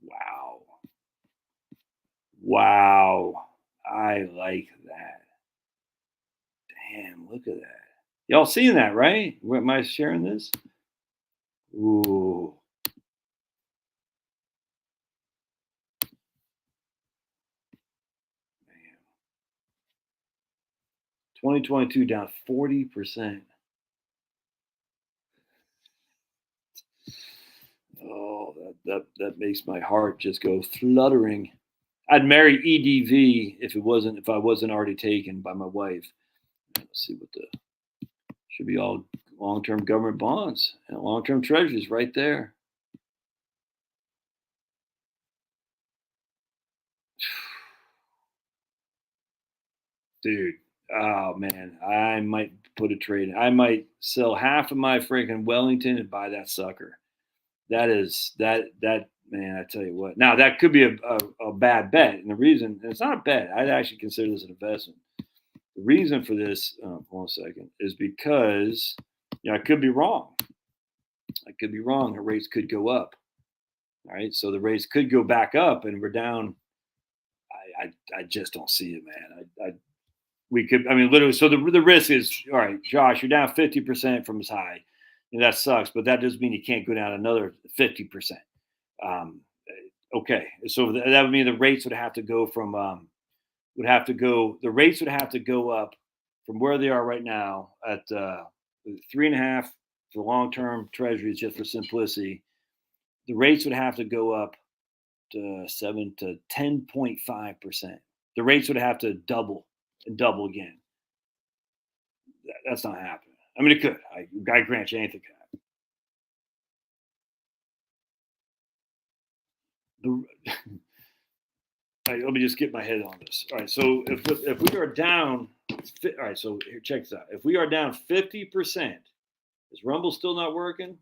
Wow. Wow. I like that. Damn, look at that. Y'all seeing that, right? Am I sharing this? Ooh. Man. 2022 down 40%. Oh, that makes my heart just go fluttering. I'd marry EDV if I wasn't already taken by my wife. Let's see what should be all long-term government bonds and long-term treasuries right there. Dude, Oh man, I might put a trade in. I might sell half of my freaking Wellington and buy that sucker. That man, I tell you what. Now that could be a bad bet, and the reason, and it's not a bet. I'd actually consider this an investment. The reason for this, 1 second, is because I could be wrong. I could be wrong. The rates could go up. All right, so the rates could go back up, and we're down. I just don't see it, man. We could, I mean, literally. So the risk is, all right, Josh, you're down 50% from his high, and that sucks. But that doesn't mean you can't go down another 50%. Okay, so that would mean the rates would have to go from the rates would have to go up from where they are right now at 3.5 for long-term treasuries, just for simplicity. The rates would have to go up to 7 to 10.5%. The rates would have to double and double again. That's not happening. I mean, it could. I grant you anything could happen. All right, let me just get my head on this. All right, so if we are down, all right, so here, check this out. If we are down 50%, is Rumble still not working?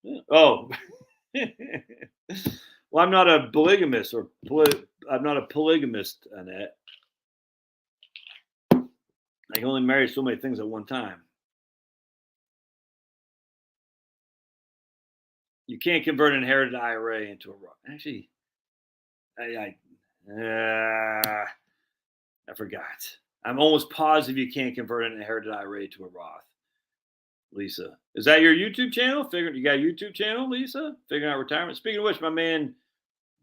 Yeah. Oh, well, I'm not a polygamist, I'm not a polygamist, Annette. I can only marry so many things at one time. You can't convert an inherited IRA into a Roth. Actually, I forgot. I'm almost positive you can't convert an inherited IRA to a Roth. Lisa, is that your YouTube channel? You got a YouTube channel, Lisa? Figuring out retirement. Speaking of which, my man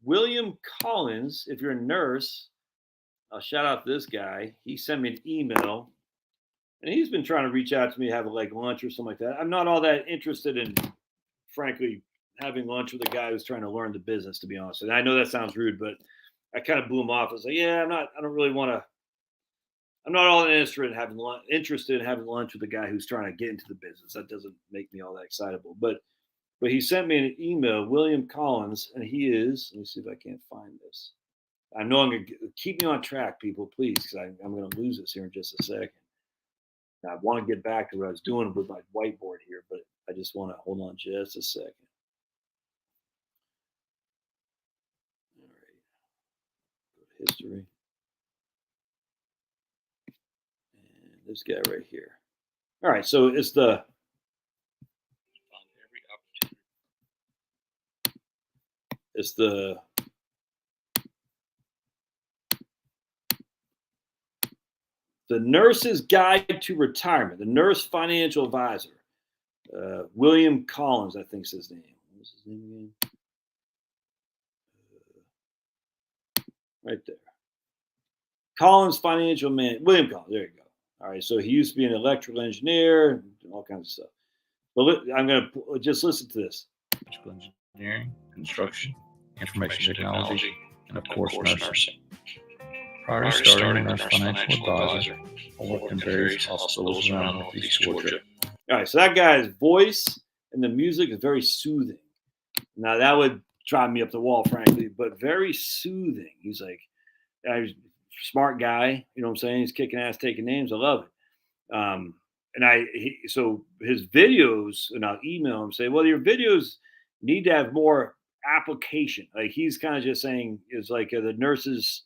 William Collins, if you're a nurse, I'll shout out this guy. He sent me an email, and he's been trying to reach out to me, have like lunch or something like that. I'm not all that interested in, frankly, having lunch with a guy who's trying to learn the business, to be honest. And I know that sounds rude, but I kind of blew him off. I was like, yeah, I don't really want to. I'm not all interested in having lunch with a guy who's trying to get into the business. That doesn't make me all that excitable. But he sent me an email, William Collins, and he is. Let me see if I can't find this. I know I'm going to keep me on track, people, please, because I'm going to lose this here in just a second. Now, I want to get back to what I was doing with my whiteboard here, but I just want to hold on just a second. All right. Go to history. And this guy right here. All right, so it's the Nurse's Guide to Retirement, the Nurse Financial Advisor. William Collins, I think is his name. What's his name again? Right there. Collins Financial Man. William Collins, there you go. All right, so he used to be an electrical engineer, all kinds of stuff. But I'm going to just listen to this. Electrical engineering, construction, information technology, and of course nursing. Prior to starting as a financial advisor, I worked in various hospitals around Northeast Georgia. All right, so that guy's voice and the music is very soothing. Now, that would drive me up the wall, frankly, but very soothing. He's like, he's a smart guy, you know what I'm saying? He's kicking ass, taking names. I love it. So his videos, and I'll email him, say, well, your videos need to have more application. Like, he's kind of just saying, it's like the nurse's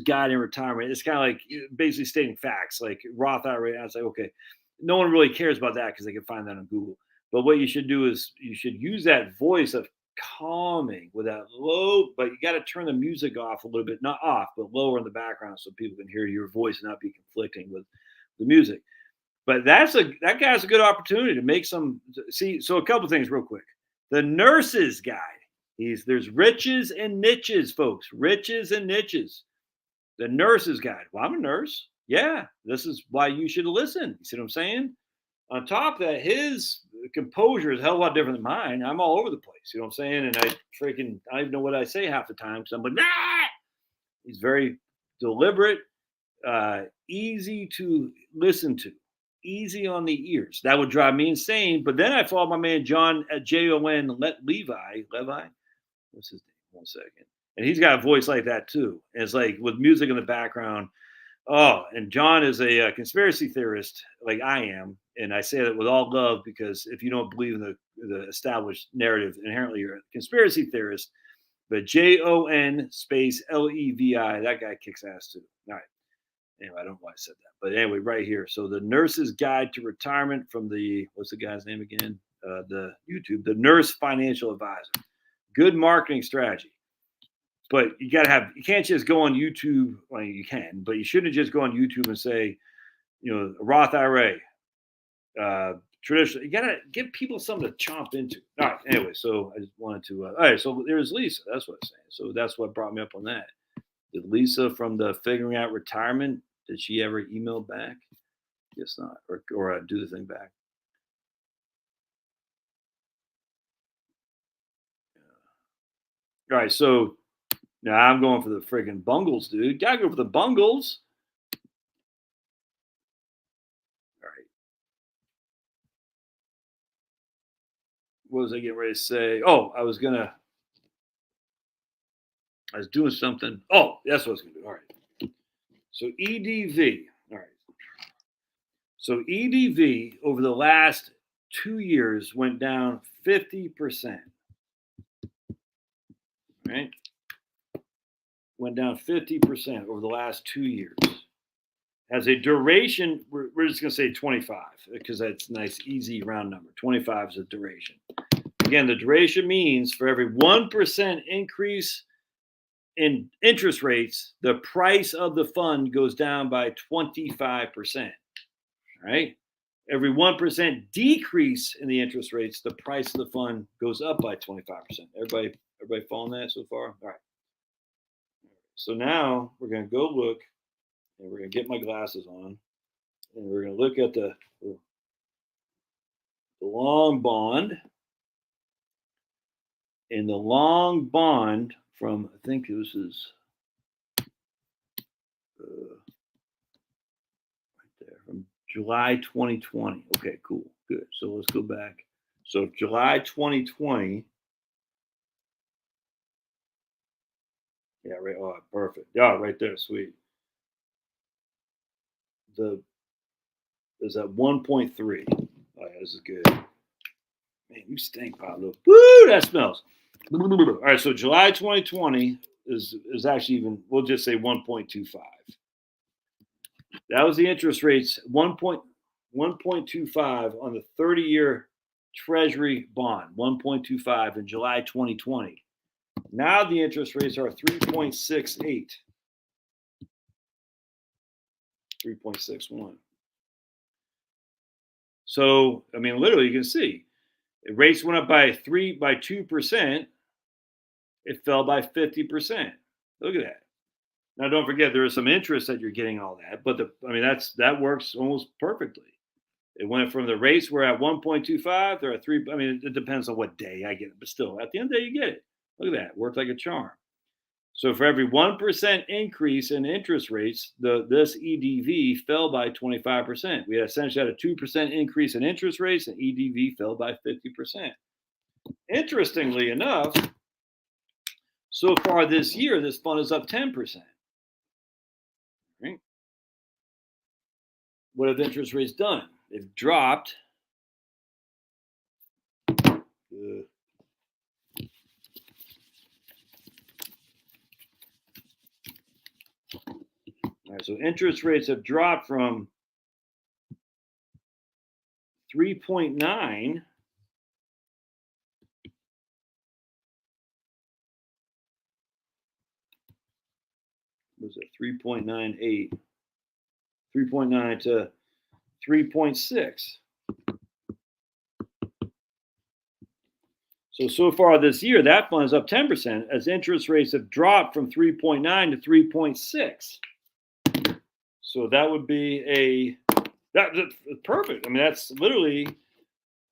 guide in retirement. It's kind of like basically stating facts, like Roth IRA. I was like, okay, no one really cares about that because they can find that on Google. But what you should do is you should use that voice of calming with that low, but you got to turn the music off a little bit, not off, but lower in the background so people can hear your voice and not be conflicting with the music. But that guy's a good opportunity to make some. See, so a couple things real quick. The Nurse's Guide. There's riches and niches, folks. Riches and niches. The Nurse's Guide. Well, I'm a nurse. Yeah, this is why you should listen. You see what I'm saying? On top of that, his composure is a hell of a lot different than mine. I'm all over the place. You know what I'm saying? And I don't even know what I say half the time because I'm like, nah! He's very deliberate, easy to listen to, easy on the ears. That would drive me insane. But then I follow my man John at Jon Levi. What's his name? 1 second. And he's got a voice like that too. And it's like with music in the background. Oh, and John is a conspiracy theorist like I am. And I say that with all love because if you don't believe in the established narrative, inherently you're a conspiracy theorist. But Jon space Levi, that guy kicks ass too. All right. Anyway, I don't know why I said that. But anyway, right here. So the Nurse's Guide to Retirement from what's the guy's name again? The YouTube, the Nurse Financial Advisor. Good marketing strategy. But you can't just go on YouTube. Well, you can, but you shouldn't just go on YouTube and say, Roth IRA, traditional. You got to give people something to chomp into. All right. Anyway, so I just wanted to, all right. So there's Lisa. That's what I'm saying. So that's what brought me up on that. Did Lisa from the Figuring Out Retirement, did she ever email back? Guess not. Or do the thing back. All right. So, now I'm going for the friggin' Bungles, dude. Gotta go for the Bungles. All right. What was I getting ready to say? Oh, I was doing something. Oh, that's what I was gonna do. All right. So EDV. All right. So EDV over the last 2 years went down 50%. Right? Went down 50% over the last 2 years. Has a duration, we're just going to say 25 because that's a nice, easy round number. 25 is a duration. Again, the duration means for every 1% increase in interest rates, the price of the fund goes down by 25%. Right? Every 1% decrease in the interest rates, the price of the fund goes up by 25%. Everybody following that so far? All right. So now we're going to go look, and we're going to get my glasses on, and we're going to look at the long bond. And the long bond from, I think this is right there, from July 2020. Okay, cool, good. So let's go back. So July 2020. Yeah, right. Oh, perfect. Yeah, right there. Sweet. Is at 1.3. Oh, yeah, this is good. Man, you stink, Pablo. Woo, that smells. All right, so July 2020 is actually even, we'll just say 1.25. That was the interest rates, 1.25 on the 30-year Treasury bond, 1.25 in July 2020. Now the interest rates are 3.68. 3.61. So, I mean, literally, you can see rates went up by 2%. It fell by 50%. Look at that. Now, don't forget there is some interest that you're getting all that, but that works almost perfectly. It went from the rates were at 1.25, they're at 3. I mean, it depends on what day I get it, but still, at the end of the day, you get it. Look at that. Worked like a charm. So for every 1% increase in interest rates, this EDV fell by 25%. We essentially had a 2% increase in interest rates, and EDV fell by 50%. Interestingly enough, so far this year, this fund is up 10%. Right? What have interest rates done? They've dropped. All right, so interest rates have dropped from 3.9 was it 3.98, 3.9 to 3.6. So far this year, that fund is up 10% as interest rates have dropped from 3.9 to 3.6. So that would be that's perfect. I mean, that's literally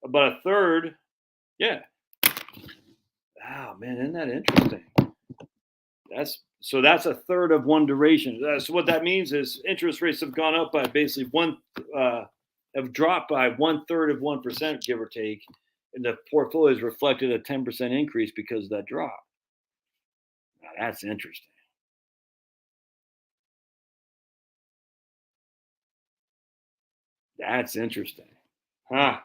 about a third. Yeah. Wow, man, isn't that interesting? That's a third of one duration. So what that means is interest rates have gone up by basically have dropped by 1/3 of 1%, give or take, and the portfolio has reflected a 10% increase because of that drop. Now That's interesting. That's interesting. Huh.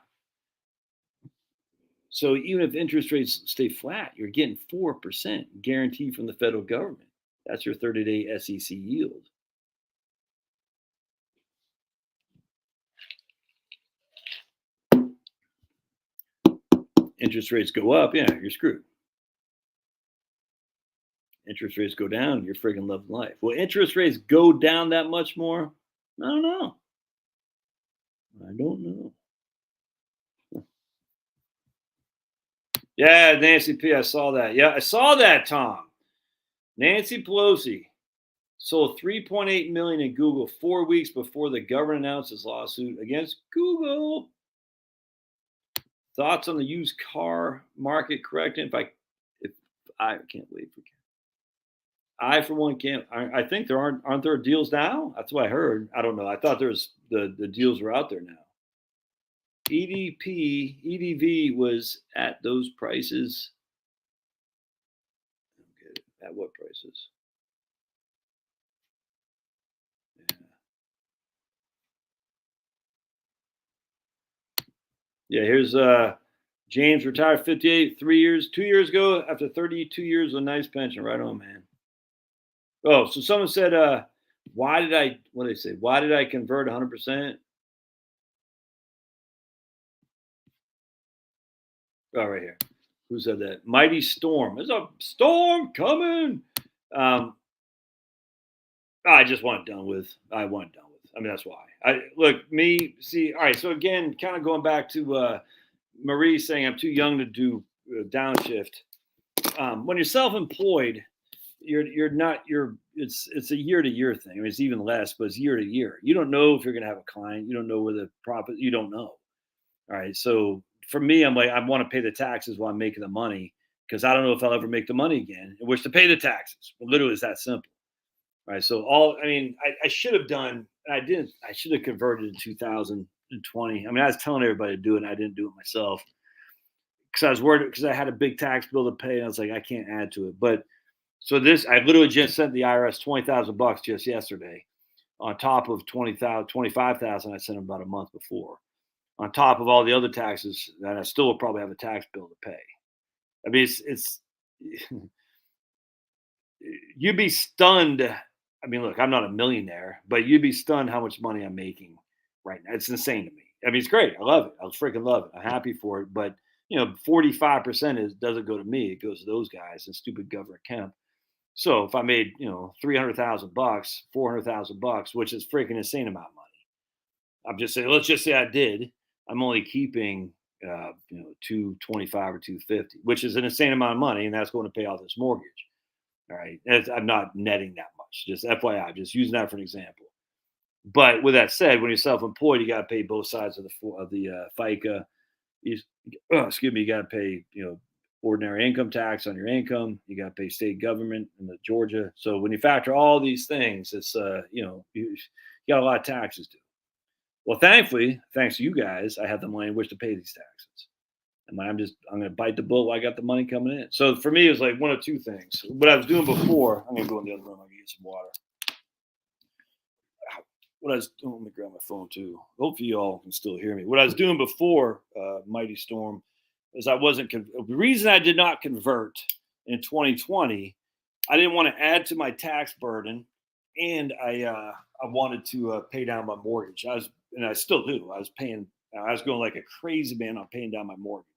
So even if interest rates stay flat, you're getting 4% guaranteed from the federal government. That's your 30-day SEC yield. Interest rates go up, yeah, you're screwed. Interest rates go down, you're friggin' loving life. Will interest rates go down that much more? I don't know. I don't know. Yeah, Nancy P. I saw that. Yeah, I saw that, Tom. Nancy Pelosi sold 3.8 million in Google 4 weeks before the government announced its lawsuit against Google. Thoughts on the used car market correcting? If I can't wait for. I for one can't. I think there aren't there deals now. That's what I heard. I don't know. I thought there's the deals were out there now. EDV was at those prices. Okay, at what prices? Yeah, here's James retired 58, 2 years ago after 32 years with a nice pension. Right on, man. Oh, so someone said, what did they say? Why did I convert 100%? Oh, right here. Who said that? Mighty Storm. There's a storm coming. I just want it done with. I want it done with. I mean, that's why. All right. So again, kind of going back to Marie saying I'm too young to do downshift. When you're self-employed, it's a year-to-year thing. I mean, it's even less, but it's year to year. You don't know if you're going to have a client. You don't know where the profit. You don't know. All right. So for me, I'm like, I want to pay the taxes while I'm making the money because I don't know if I'll ever make the money again in which to pay the taxes. But literally, it's that simple. All right. So I should have done. I didn't. I should have converted in 2020. I mean, I was telling everybody to do it, and I didn't do it myself because I was worried because I had a big tax bill to pay, and I was like, I can't add to it. But so I literally just sent the IRS $20,000 just yesterday, on top of 25,000 I sent them about a month before, on top of all the other taxes that I still will probably have a tax bill to pay. I mean, it's you'd be stunned. I mean, look, I'm not a millionaire, but you'd be stunned how much money I'm making right now. It's insane to me. I mean, it's great. I love it. I freaking love it. I'm happy for it. But 45% doesn't go to me. It goes to those guys and stupid Governor Kemp. So if I made $300,000, $400,000, which is freaking insane amount of money, I'm just saying. Let's just say I did. I'm only keeping 225 or 250, which is an insane amount of money, and that's going to pay off this mortgage. All right, I'm not netting that much. Just FYI, just using that for an example. But with that said, when you're self-employed, you got to pay both sides of the FICA. You got to pay ordinary income tax on your income. You got to pay state government in the Georgia. So when you factor all these things, it's you got a lot of taxes due. Well, thankfully, thanks to you guys, I have the money in which to pay these taxes. And I'm going to bite the bullet while I got the money coming in. So for me, it was like one of two things. What I was doing before, I'm going to go in the other room. I'm going to get some water. What I was doing, let me grab my phone too. Hopefully you all can still hear me. What I was doing before Mighty Storm is the reason I did not convert in 2020, I didn't want to add to my tax burden, and I wanted to pay down my mortgage. I still do. I was going like a crazy man on paying down my mortgage.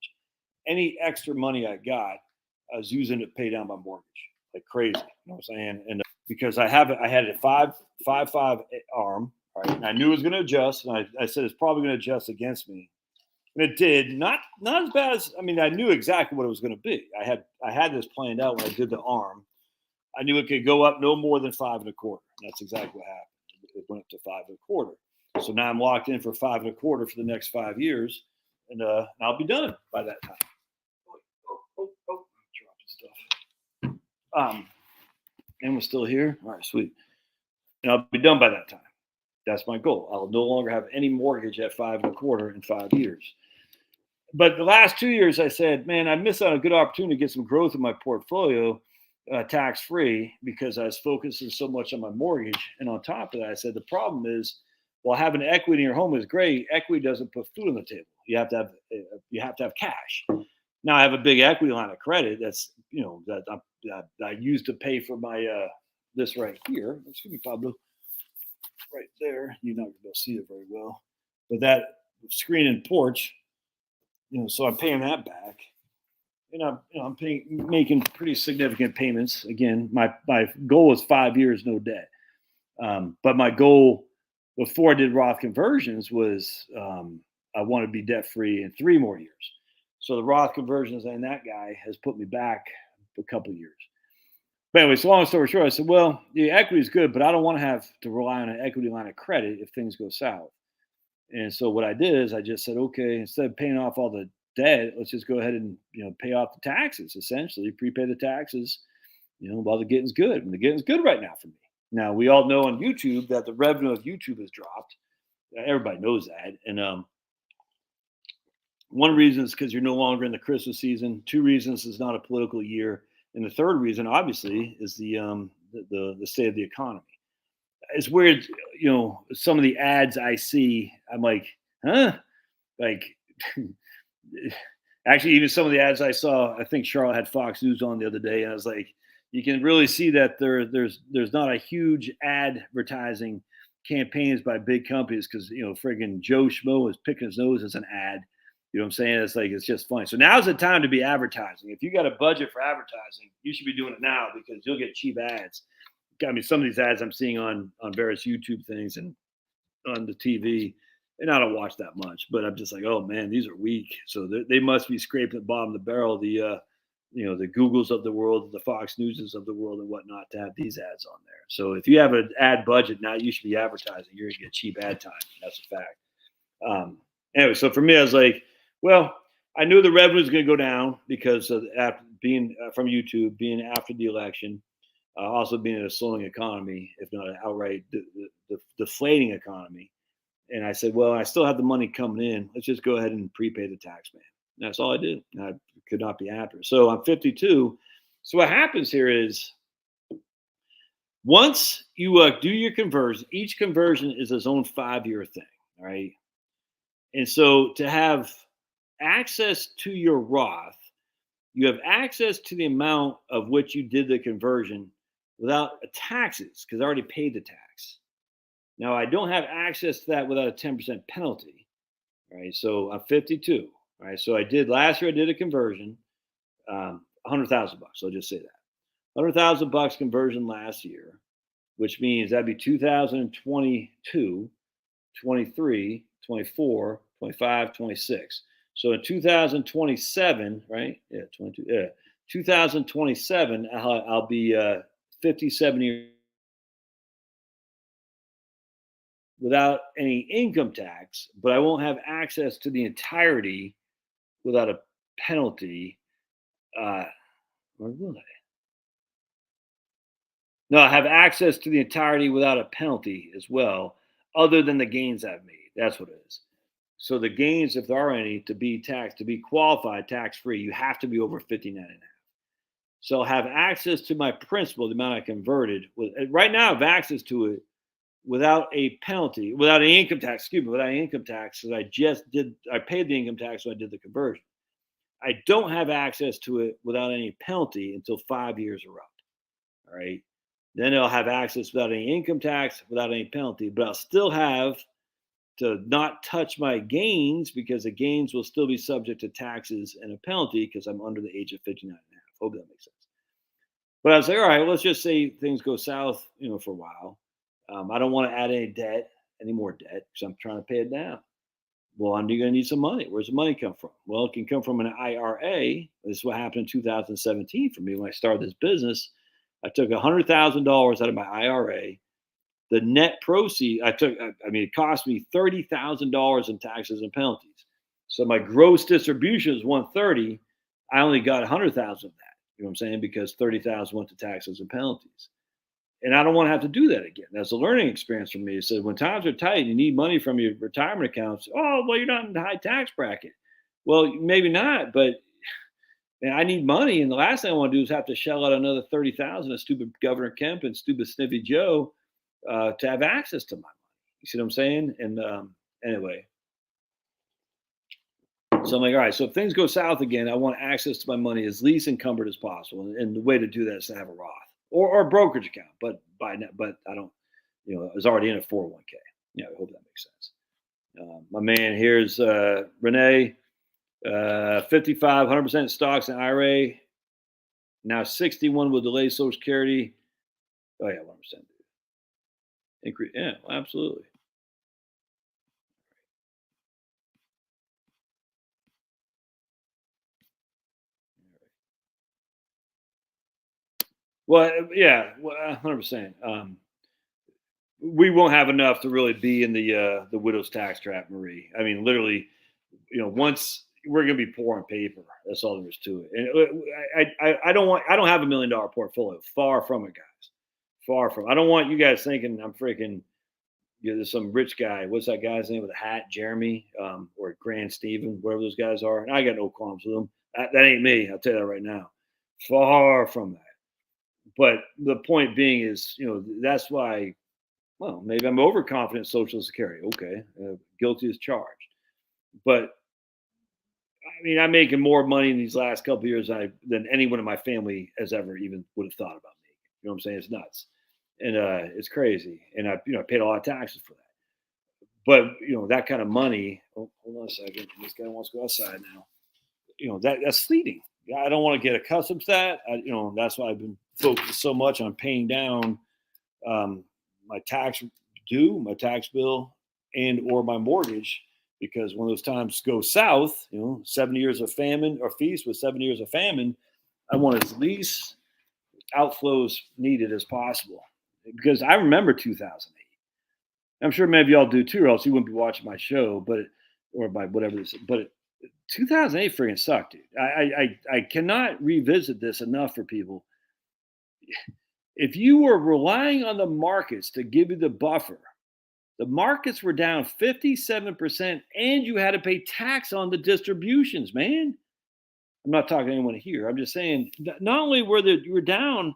Any extra money I got, I was using it to pay down my mortgage like crazy. You know what I'm saying? And because I had a 5.5 arm, right? And I knew it was going to adjust, and I said it's probably going to adjust against me. And it did. Not as bad as I knew exactly what it was going to be. I had this planned out when I did the arm. I knew it could go up no more than 5.25. And that's exactly what happened. It went up to 5.25. So now I'm locked in for 5.25 for the next 5 years, and I'll be done by that time. Dropping stuff. And we're still here. All right, sweet. And I'll be done by that time. That's my goal. I'll no longer have any mortgage at 5.25 in 5 years. But the last 2 years, I said, man, I missed out on a good opportunity to get some growth in my portfolio. tax-free because I was focusing so much on my mortgage. And on top of that, I said, the problem is, while having equity in your home is great, equity doesn't put food on the table. You have to have cash. Now I have a big equity line of credit that's, that I use to pay for my this right here. Excuse me, Pablo. Right there. You're not going to be able to see it very well. But that screen and porch, so I'm paying that back. And I'm making pretty significant payments. Again, my goal is 5 years, no debt. But my goal before I did Roth conversions was I want to be debt free in 3 more years. So the Roth conversions and that guy has put me back a couple of years. But anyway, so long story short, I said, well, the equity is good, but I don't want to have to rely on an equity line of credit if things go south. And so what I did is I just said, okay, instead of paying off all the debt, let's just go ahead and pay off the taxes, essentially prepay the taxes, while the getting's good. And the getting's good right now for me. Now we all know on YouTube that the revenue of YouTube has dropped. Everybody knows that. And one reason is because you're no longer in the Christmas season. 2 reasons is not a political year. And the third reason, obviously, is the state of the economy. It's weird, some of the ads I see, I'm like, huh? Like, actually, even some of the ads I saw, I think Charlotte had Fox News on the other day, and I was like, you can really see that there's not a huge advertising campaigns by big companies because friggin' Joe Schmo is picking his nose as an ad. You know what I'm saying? It's just funny. So now's the time to be advertising. If you got a budget for advertising, you should be doing it now because you'll get cheap ads. I mean, some of these ads I'm seeing on various YouTube things and on the TV, and I don't watch that much, but I'm just like, oh man, these are weak. So they must be scraping the bottom of the barrel. The Googles of the world, the Fox Newses of the world, and whatnot to have these ads on there. So if you have an ad budget now, you should be advertising. You're gonna get cheap ad time. That's a fact. Anyway, so for me, I was like, well, I knew the revenue was going to go down because of being from YouTube, being after the election, also being in a slowing economy, if not an outright deflating economy. And I said, well, I still have the money coming in. Let's just go ahead and prepay the tax man. And that's all I did. I could not be happier. So I'm 52. So what happens here is once you do your conversion, each conversion is its own 5-year thing. All right. And so to have access to your Roth, you have access to the amount of which you did the conversion without taxes because I already paid the tax. Now I don't have access to that without a 10% penalty. Right. So I'm 52. All right. So last year I did a conversion, $100,000. I'll just say that $100,000 conversion last year, which means that'd be 2022, 23, 24, 25, 26. So in 2027, right? Yeah, 22. Yeah, 2027, I'll be 57 years without any income tax, but I won't have access to the entirety without a penalty. Or will I? No, I have access to the entirety without a penalty as well, other than the gains I've made. That's what it is. So the gains, if there are any, to be qualified tax-free, you have to be over 59.5. So I'll have access to my principal, the amount I converted. Right now I have access to it without a penalty, without any income tax, without any income tax, because I paid the income tax when I did the conversion. I don't have access to it without any penalty until 5 years are up. All right. Then I'll have access without any income tax, without any penalty, but I'll still have to not touch my gains because the gains will still be subject to taxes and a penalty because I'm under the age of 59.5. Hope that makes sense. But I was like, all right, let's just say things go south, for a while. I don't want to add any more debt because I'm trying to pay it down. Well, I'm going to need some money. Where's the money come from? Well, it can come from an IRA. This is what happened in 2017 for me when I started this business. I took $100,000 out of my IRA. The net proceeds it cost me $30,000 in taxes and penalties. So my gross distribution is $130,000. I only got $100,000 of that. You know what I'm saying? Because $30,000 went to taxes and penalties. And I don't want to have to do that again. That's a learning experience for me. It says when times are tight, you need money from your retirement accounts. Oh, well, you're not in the high tax bracket. Well, maybe not, but And I need money, and the last thing I want to do is have to shell out another 30,000 to stupid Governor Kemp and stupid Sniffy Joe to have access to my money. You see what I'm saying? And anyway, so I'm like, all right. So if things go south again, I want access to my money as least encumbered as possible, and the way to do that is to have a Roth or a brokerage account. But I don't. It's already in a 401k. Yeah, I hope that makes sense. My man here's Renee. 55, 100% stocks and IRA. Now 61 will delay Social Security. Oh yeah, 1%. Increase. Yeah, absolutely. Well, yeah, 100%. We won't have enough to really be in the widow's tax trap, Marie. I mean, literally, once we're going to be poor on paper. That's all there is to it. And I don't have $1 million portfolio. Far from it, guys. Far from. I don't want you guys thinking I'm freaking. There's some rich guy. What's that guy's name with a hat? Jeremy or Grand Steven, whatever those guys are. And I got no qualms with them. That ain't me. I'll tell you that right now. Far from that. But the point being is, that's why. Well, maybe I'm overconfident in Social Security. Okay, guilty as charged. But I mean, I'm making more money in these last couple of years than anyone in my family has ever even would have thought about making. You know what I'm saying? It's nuts, and it's crazy. And I paid a lot of taxes for that. But that kind of money. Oh, hold on a second. This guy wants to go outside now. That's fleeting. Yeah, I don't want to get accustomed to that. That's why I've been focused so much on paying down my tax bill, and or my mortgage, because when those times go south, 7 years of famine or feast with 7 years of famine, I want as least outflows needed as possible. Because I remember 2008. I'm sure many of y'all do too, or else you wouldn't be watching my show, or by whatever this. But 2008 freaking sucked, dude. I cannot revisit this enough for people. If you were relying on the markets to give you the buffer, the markets were down 57%, and you had to pay tax on the distributions, man. I'm not talking to anyone here. I'm just saying, not only you were down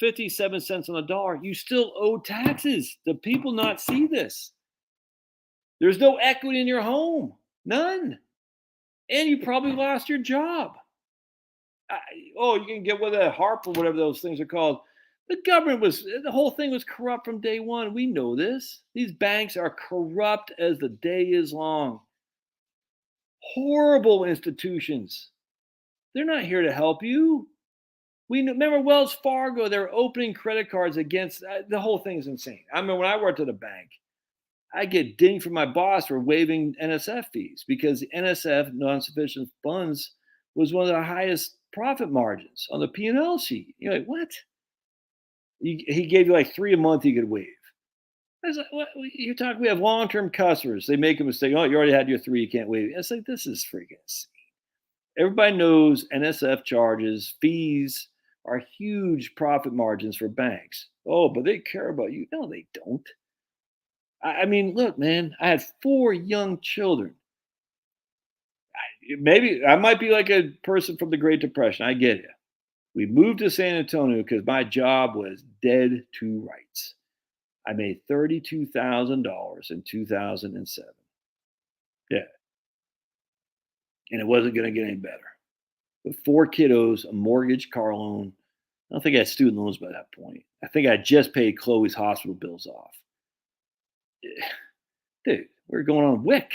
57 cents on the dollar, you still owe taxes. Do people not see this? There's no equity in your home, none. And you probably lost your job. You can get with a HARP or whatever those things are called. The whole thing was corrupt from day one. We know this. These banks are corrupt as the day is long. Horrible institutions. They're not here to help you. We remember Wells Fargo, they were opening credit cards against, the whole thing is insane. I mean, when I worked at a bank, I get dinged from my boss for waiving NSF fees because the NSF, non-sufficient funds, was one of the highest profit margins on the P&L sheet. You're like, what? He gave you like 3 a month you could waive. I was like, what? You're talking, we have long-term customers. They make a mistake. Oh, you already had your 3, you can't waive it. It's like, this is freaking insane. Everybody knows NSF charges, fees are huge profit margins for banks. Oh, but they care about you. No, they don't. I mean, look, man, I had 4 young children. Maybe I might be like a person from the Great Depression. I get it. We moved to San Antonio because my job was dead to rights. I made $32,000 in 2007. Yeah. And it wasn't going to get any better. With 4 kiddos, a mortgage, car loan. I don't think I had student loans by that point. I think I just paid Chloe's hospital bills off. Dude, we were going on WIC.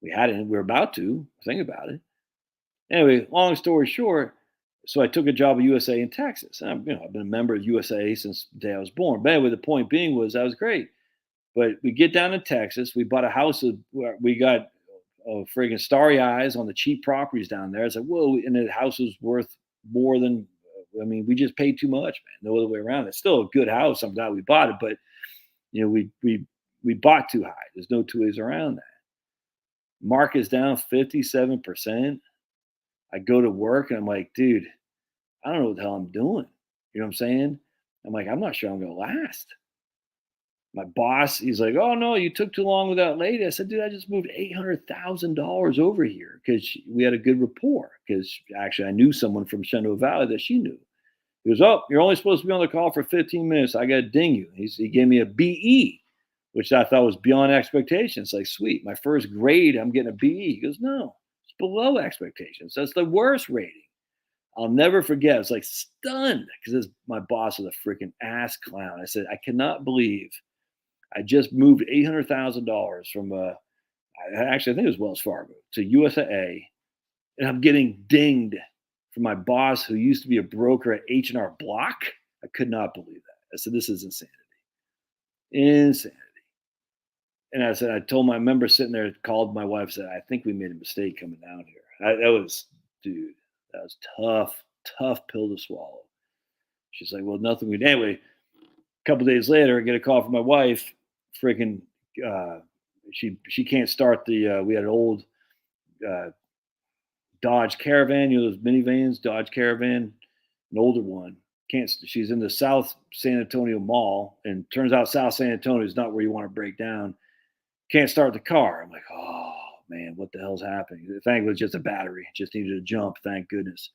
We were about to. Think about it. Anyway, long story short, so I took a job at USA in Texas. And I've been a member of USA since the day I was born. But anyway, the point being was that was great. But we get down to Texas. We bought a house. We got friggin' starry eyes on the cheap properties down there. I said, whoa, and the house was worth more than, we just paid too much, man. No other way around. It's still a good house. I'm glad we bought it. But, we bought too high. There's no two ways around that. Market's down 57%. I go to work and I'm like, dude, I don't know what the hell I'm doing. You know what I'm saying? I'm like, I'm not sure I'm going to last. My boss, he's like, "Oh no, you took too long with that lady." I said, "Dude, I just moved $800,000 over here because we had a good rapport. Because actually, I knew someone from Shenandoah Valley that she knew." He goes, "Oh, you're only supposed to be on the call for 15 minutes. I got to ding you." He gave me a BE, which I thought was beyond expectations. Like, sweet, my first grade, I'm getting a BE. He goes, "No, it's below expectations. That's the worst rating." I'll never forget. I was like stunned because my boss was a freaking ass clown. I said, "I cannot believe I just moved $800,000 from actually I think it was Wells Fargo to USA, and I'm getting dinged from my boss who used to be a broker at H&R Block." I could not believe that. I said, "This is insanity, insanity." And I said, I told my member sitting there, called my wife, said, "I think we made a mistake coming down here." That was, dude, that was tough pill to swallow. She's like, "Well, nothing we anyway." A couple days later, I get a call from my wife. Freaking, uh, she can't start the. We had an old uh, Dodge Caravan, those minivans, Dodge Caravan, an older one. Can't. She's in the South San Antonio Mall, and turns out South San Antonio is not where you want to break down. Can't start the car. I'm like, oh man, what the hell's happening? Thankfully, it was just a battery. Just needed to jump. Thank goodness.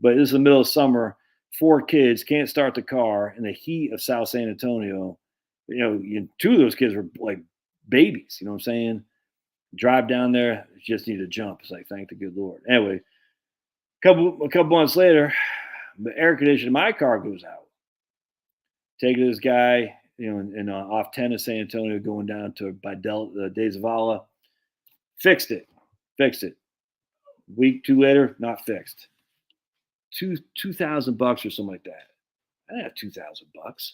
But this is the middle of summer. 4 kids can't start the car in the heat of South San Antonio. Two of those kids were like babies. You know what I'm saying? Drive down there, just need to jump. It's like, thank the good Lord. Anyway, a couple months later, the air conditioner in my car goes out. Take this guy, off 10 of San Antonio, going down to by Days of Allah. Fixed it. Week 2 later, not fixed. $2,000 or something like that. I didn't have $2,000.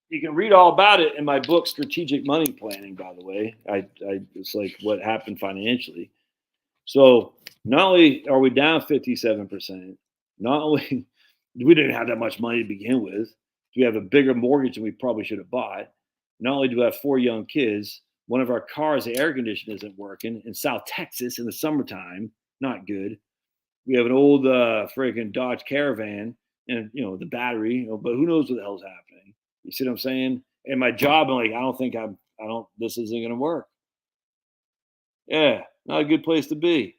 You can read all about it in my book, Strategic Money Planning. By the way, it's like what happened financially. So not only are we down 57%, not only we didn't have that much money to begin with, we have a bigger mortgage than we probably should have bought. Not only do we have 4 young kids, one of our cars, the air conditioner isn't working in South Texas in the summertime. Not good. We have an old freaking Dodge Caravan, and the battery, but who knows what the hell's happening? You see what I'm saying? And my job, I'm like, this isn't gonna work. Yeah, not a good place to be.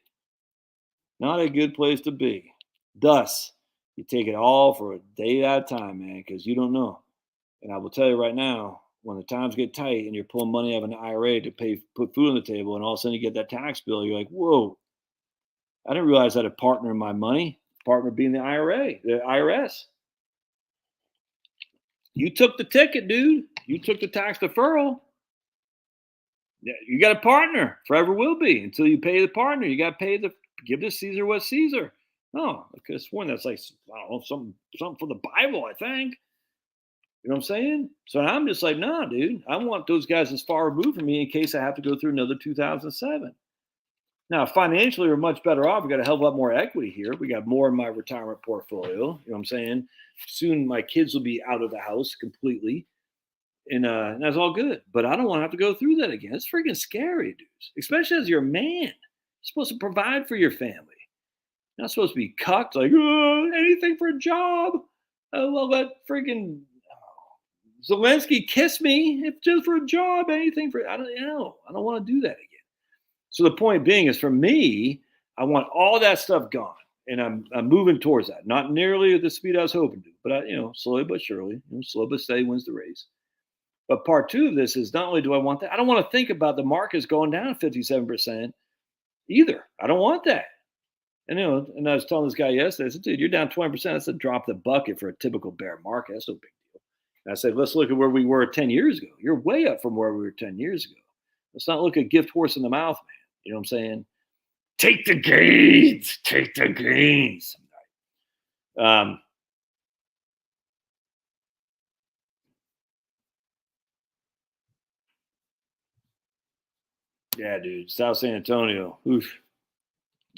Not a good place to be. Thus, you take it all for a day at a time, man, because you don't know. And I will tell you right now, when the times get tight and you're pulling money out of an IRA to put food on the table, and all of a sudden you get that tax bill, you're like, whoa, I didn't realize I had a partner in my money, partner being the IRA, the IRS. You took the ticket, dude. You took the tax deferral. Yeah, you got a partner. Forever will be until you pay the partner. You got to give to Caesar what Caesar. Oh, I could have sworn that's like, I don't know, something for the Bible, I think. You know what I'm saying? So I'm just like, nah, dude. I want those guys as far removed from me in case I have to go through another 2007. Now, financially, we're much better off. We got a hell of a lot more equity here. We got more in my retirement portfolio. You know what I'm saying? Soon my kids will be out of the house completely. And that's all good. But I don't want to have to go through that again. It's freaking scary, dudes. Especially as you're a man. You're supposed to provide for your family. You're not supposed to be cucked like, oh, anything for a job. Oh, well, that freaking Zelensky kiss me if just for a job, anything for I don't know. I don't want to do that again. So the point being is, for me, I want all that stuff gone, and I'm moving towards that. Not nearly at the speed I was hoping to, but slowly but surely, slow but steady wins the race. But part 2 of this is, not only do I want that, I don't want to think about the markets going down 57% either. I don't want that. And and I was telling this guy yesterday, I said, dude, you're down 20%. That's a drop the bucket for a typical bear market. That's no big deal. And I said, let's look at where we were 10 years ago. You're way up from where we were 10 years ago. Let's not look at gift horse in the mouth, man. You know what I'm saying? Take the gains. Take the gains. Yeah, dude. South San Antonio. Oof.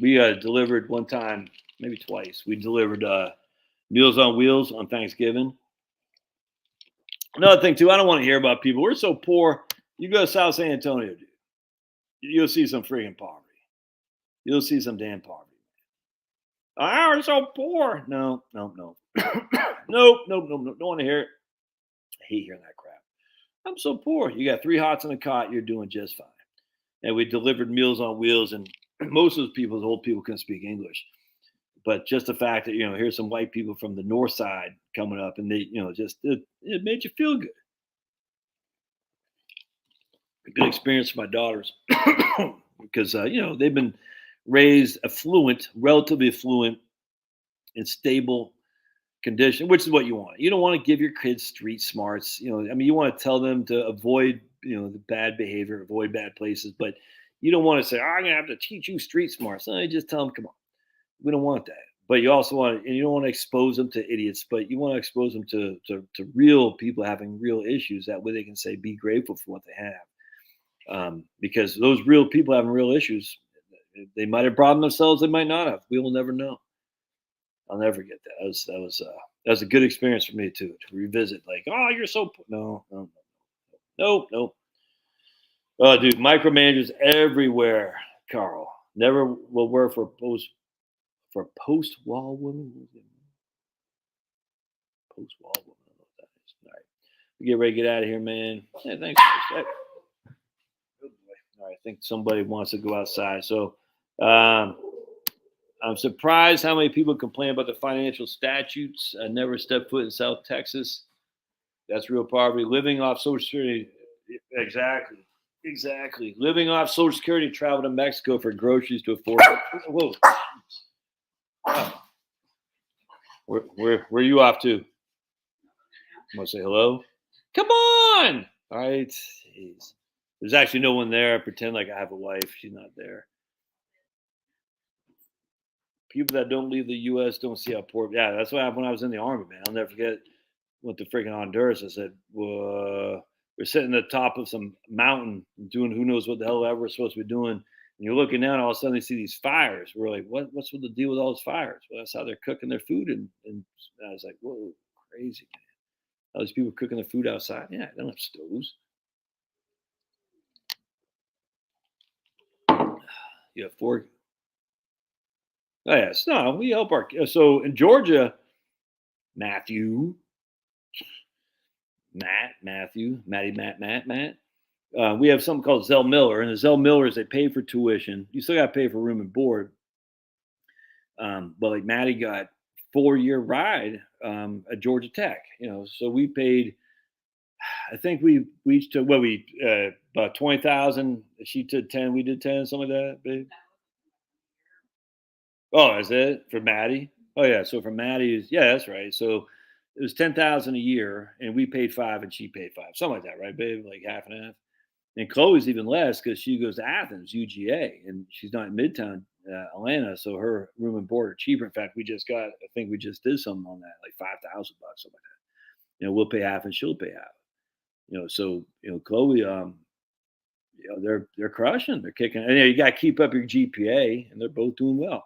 We delivered one time, maybe twice. We delivered Meals on Wheels on Thanksgiving. Another thing, too, I don't want to hear about people. We're so poor. You go to South San Antonio, dude. You'll see some freaking poverty. You'll see some damn poverty. Oh, we're so poor. No. Nope. Don't want to hear it. I hate hearing that crap. I'm so poor. You got 3 hots and a cot. You're doing just fine. And we delivered Meals on Wheels, and most of those people, old people, couldn't speak English. But just the fact that, here's some white people from the north side coming up, and they, just it made you feel good. A good experience for my daughters because they've been raised affluent, relatively affluent, in stable condition, which is what you want. You don't want to give your kids street smarts. You want to tell them to avoid, the bad behavior, avoid bad places, but you don't want to say, I'm gonna have to teach you street smarts. No, you just tell them, come on. We don't want that. But you also want, and you don't want to expose them to idiots, but you want to expose them to real people having real issues. That way they can say, be grateful for what they have. Because those real people having real issues, they might have brought them themselves, they might not have. We will never know. I'll never get that. That was a good experience for me too, to revisit. Like, oh, you're so no. Oh, dude, micromanagers everywhere, Carl. Never will work for post wall women. Post wall woman. I don't know what that is. All right, we get ready to get out of here, man. Yeah, thanks. Oh boy. All right, I think somebody wants to go outside. So I'm surprised how many people complain about the financial statutes. I never stepped foot in South Texas. That's real poverty. Living off Social Security. Exactly. Living off Social Security, travel to Mexico for groceries to afford. Whoa. Wow. Where are you off to? Want to say hello? Come on! All right. Jeez. There's actually no one there. I pretend like I have a wife. She's not there. People that don't leave the U.S. don't see how poor. Yeah, that's what happened when I was in the Army, man. I'll never forget. Went to freaking Honduras. I said, we're sitting at the top of some mountain doing who knows what the hell ever we're supposed to be doing. And you're looking down, all of a sudden you see these fires. We're like, what's with the deal with all those fires? Well, that's how they're cooking their food. And I was like, whoa, crazy, man. All these people cooking their food outside. Yeah, they don't have stoves. You have 4. Oh, yeah. No, we help our. So in Georgia, Matt. We have something called Zell Miller, and the Zell Millers, they pay for tuition. You still got to pay for room and board. But like Maddie got 4-year ride at Georgia Tech, so we paid. I think we each took about 20,000. She did 10, we did 10, something like that, babe. Oh, is it for Maddie? Oh yeah, so for Maddie, yeah, that's right. So it was 10,000 a year, and we paid 5, and she paid 5, something like that, right, babe? Like half and half. And Chloe's even less because she goes to Athens, UGA, and she's not in Midtown Atlanta, so her room and board are cheaper. In fact, I think we just did something on that, like $5,000, something like that. We'll pay half, and she'll pay half. So Chloe, they're crushing, they're kicking, and you got to keep up your GPA, and they're both doing well.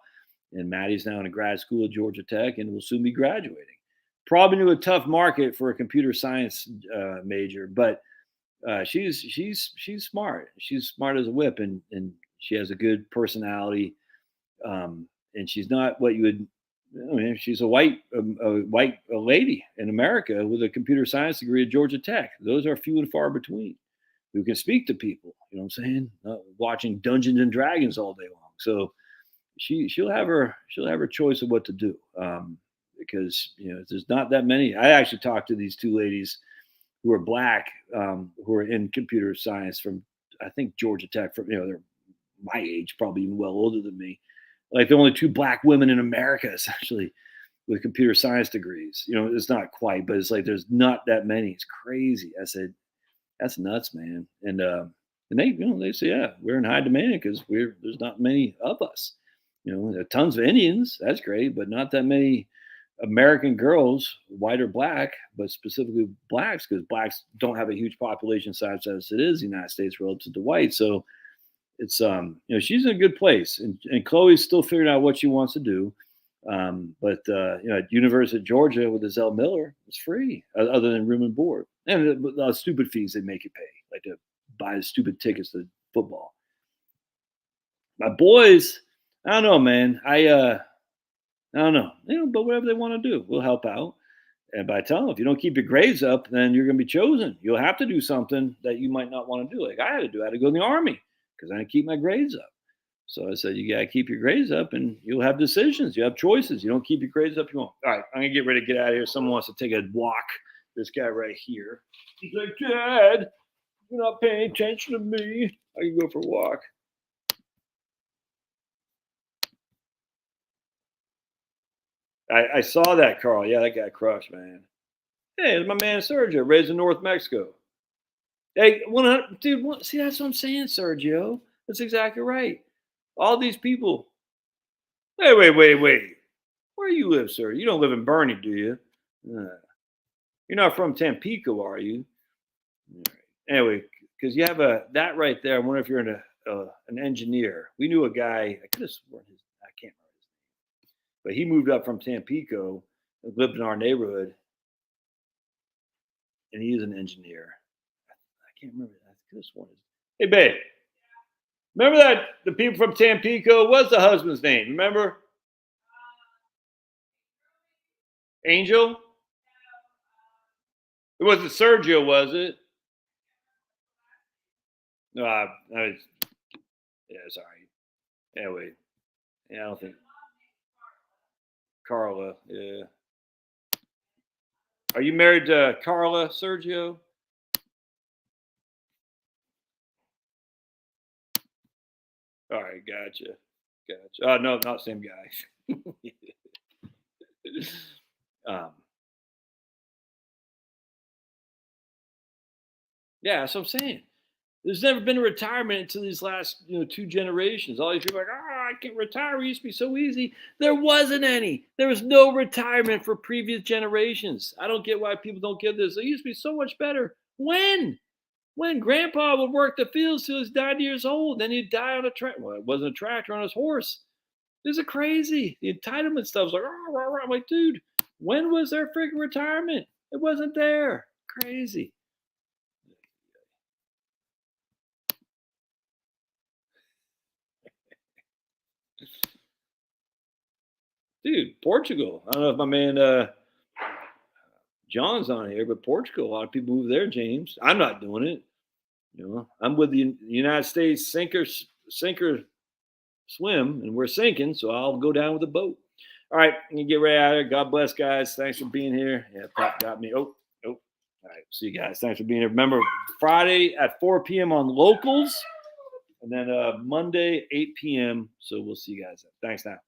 And Maddie's now in a grad school at Georgia Tech, and will soon be graduating. Probably into a tough market for a computer science major, but she's smart. She's smart as a whip, and she has a good personality. And she's not what you would. I mean, she's a white lady in America with a computer science degree at Georgia Tech. Those are few and far between who can speak to people. You know what I'm saying? Watching Dungeons and Dragons all day long. So she'll have her choice of what to do. Because there's not that many. I actually talked to these 2 ladies who are black, who are in computer science from, I think, Georgia Tech. From they're my age, probably even well older than me. Like the only 2 black women in America, essentially, with computer science degrees. It's not quite, but it's like there's not that many. It's crazy. I said, that's nuts, man. And they say, yeah, we're in high demand because there's not many of us. There are tons of Indians. That's great, but not that many American girls, white or black, but specifically blacks, because blacks don't have a huge population size as it is in the United States relative to white. So it's she's in a good place, and Chloe's still figuring out what she wants to do. But at University of Georgia with the Zell Miller, it's free other than room and board, and the stupid fees they make you pay, like to buy the stupid tickets to football. My boys, I don't know, man. I don't know, but whatever they want to do, we'll help out. And by telling them, if you don't keep your grades up, then you're going to be chosen. You'll have to do something that you might not want to do. Like I had to do. I had to go in the Army because I didn't keep my grades up. So I said, you got to keep your grades up and you'll have decisions. You have choices. You don't keep your grades up, you won't. All right, I'm going to get ready to get out of here. Someone wants to take a walk. This guy right here. He's like, Dad, you're not paying attention to me. I can go for a walk. I saw that, Carl. Yeah, that guy crushed, man. Hey, it's my man Sergio, raised in North Mexico. Hey, 100, dude. See, that's what I'm saying, Sergio. That's exactly right. All these people. Hey, wait. Where you live, sir? You don't live in Bernie, do you? You're not from Tampico, are you? Anyway, because you have that right there. I wonder if you're an engineer. We knew a guy. I could have sworn I can't remember his name, but he moved up from Tampico and lived in our neighborhood, and he is an engineer. I can't remember. I could have sworn his. Hey, babe. Remember that the people from Tampico? What's the husband's name? Remember? Angel? It wasn't Sergio, was it? No, yeah, sorry. Anyway, yeah, I don't think Carla. Yeah. Are you married to Carla, Sergio? All right, gotcha. Oh no, not same guy. Yeah, that's what I'm saying. There's never been a retirement until these last, 2 generations. All these people are like, I can't retire. It used to be so easy. There wasn't any. There was no retirement for previous generations. I don't get why people don't get this. It used to be so much better. When? When Grandpa would work the fields till he's 90 years old, then he'd die on a tractor. Well, it wasn't a tractor, on his horse. This is crazy. The entitlement stuff's like, I'm like, dude, when was there freaking retirement? It wasn't there. Crazy. Dude, Portugal. I don't know if my man John's on here, but Portugal, a lot of people move there, James. I'm not doing it. I'm with the United States sinker swim, and we're sinking, so I'll go down with the boat. All right, I'm gonna get right out of here. God bless, guys. Thanks for being here. Yeah, Pop got me. Oh. All right, see you guys. Thanks for being here. Remember, Friday at 4 p.m. on Locals, and then Monday 8 p.m. So we'll see you guys. Thanks now.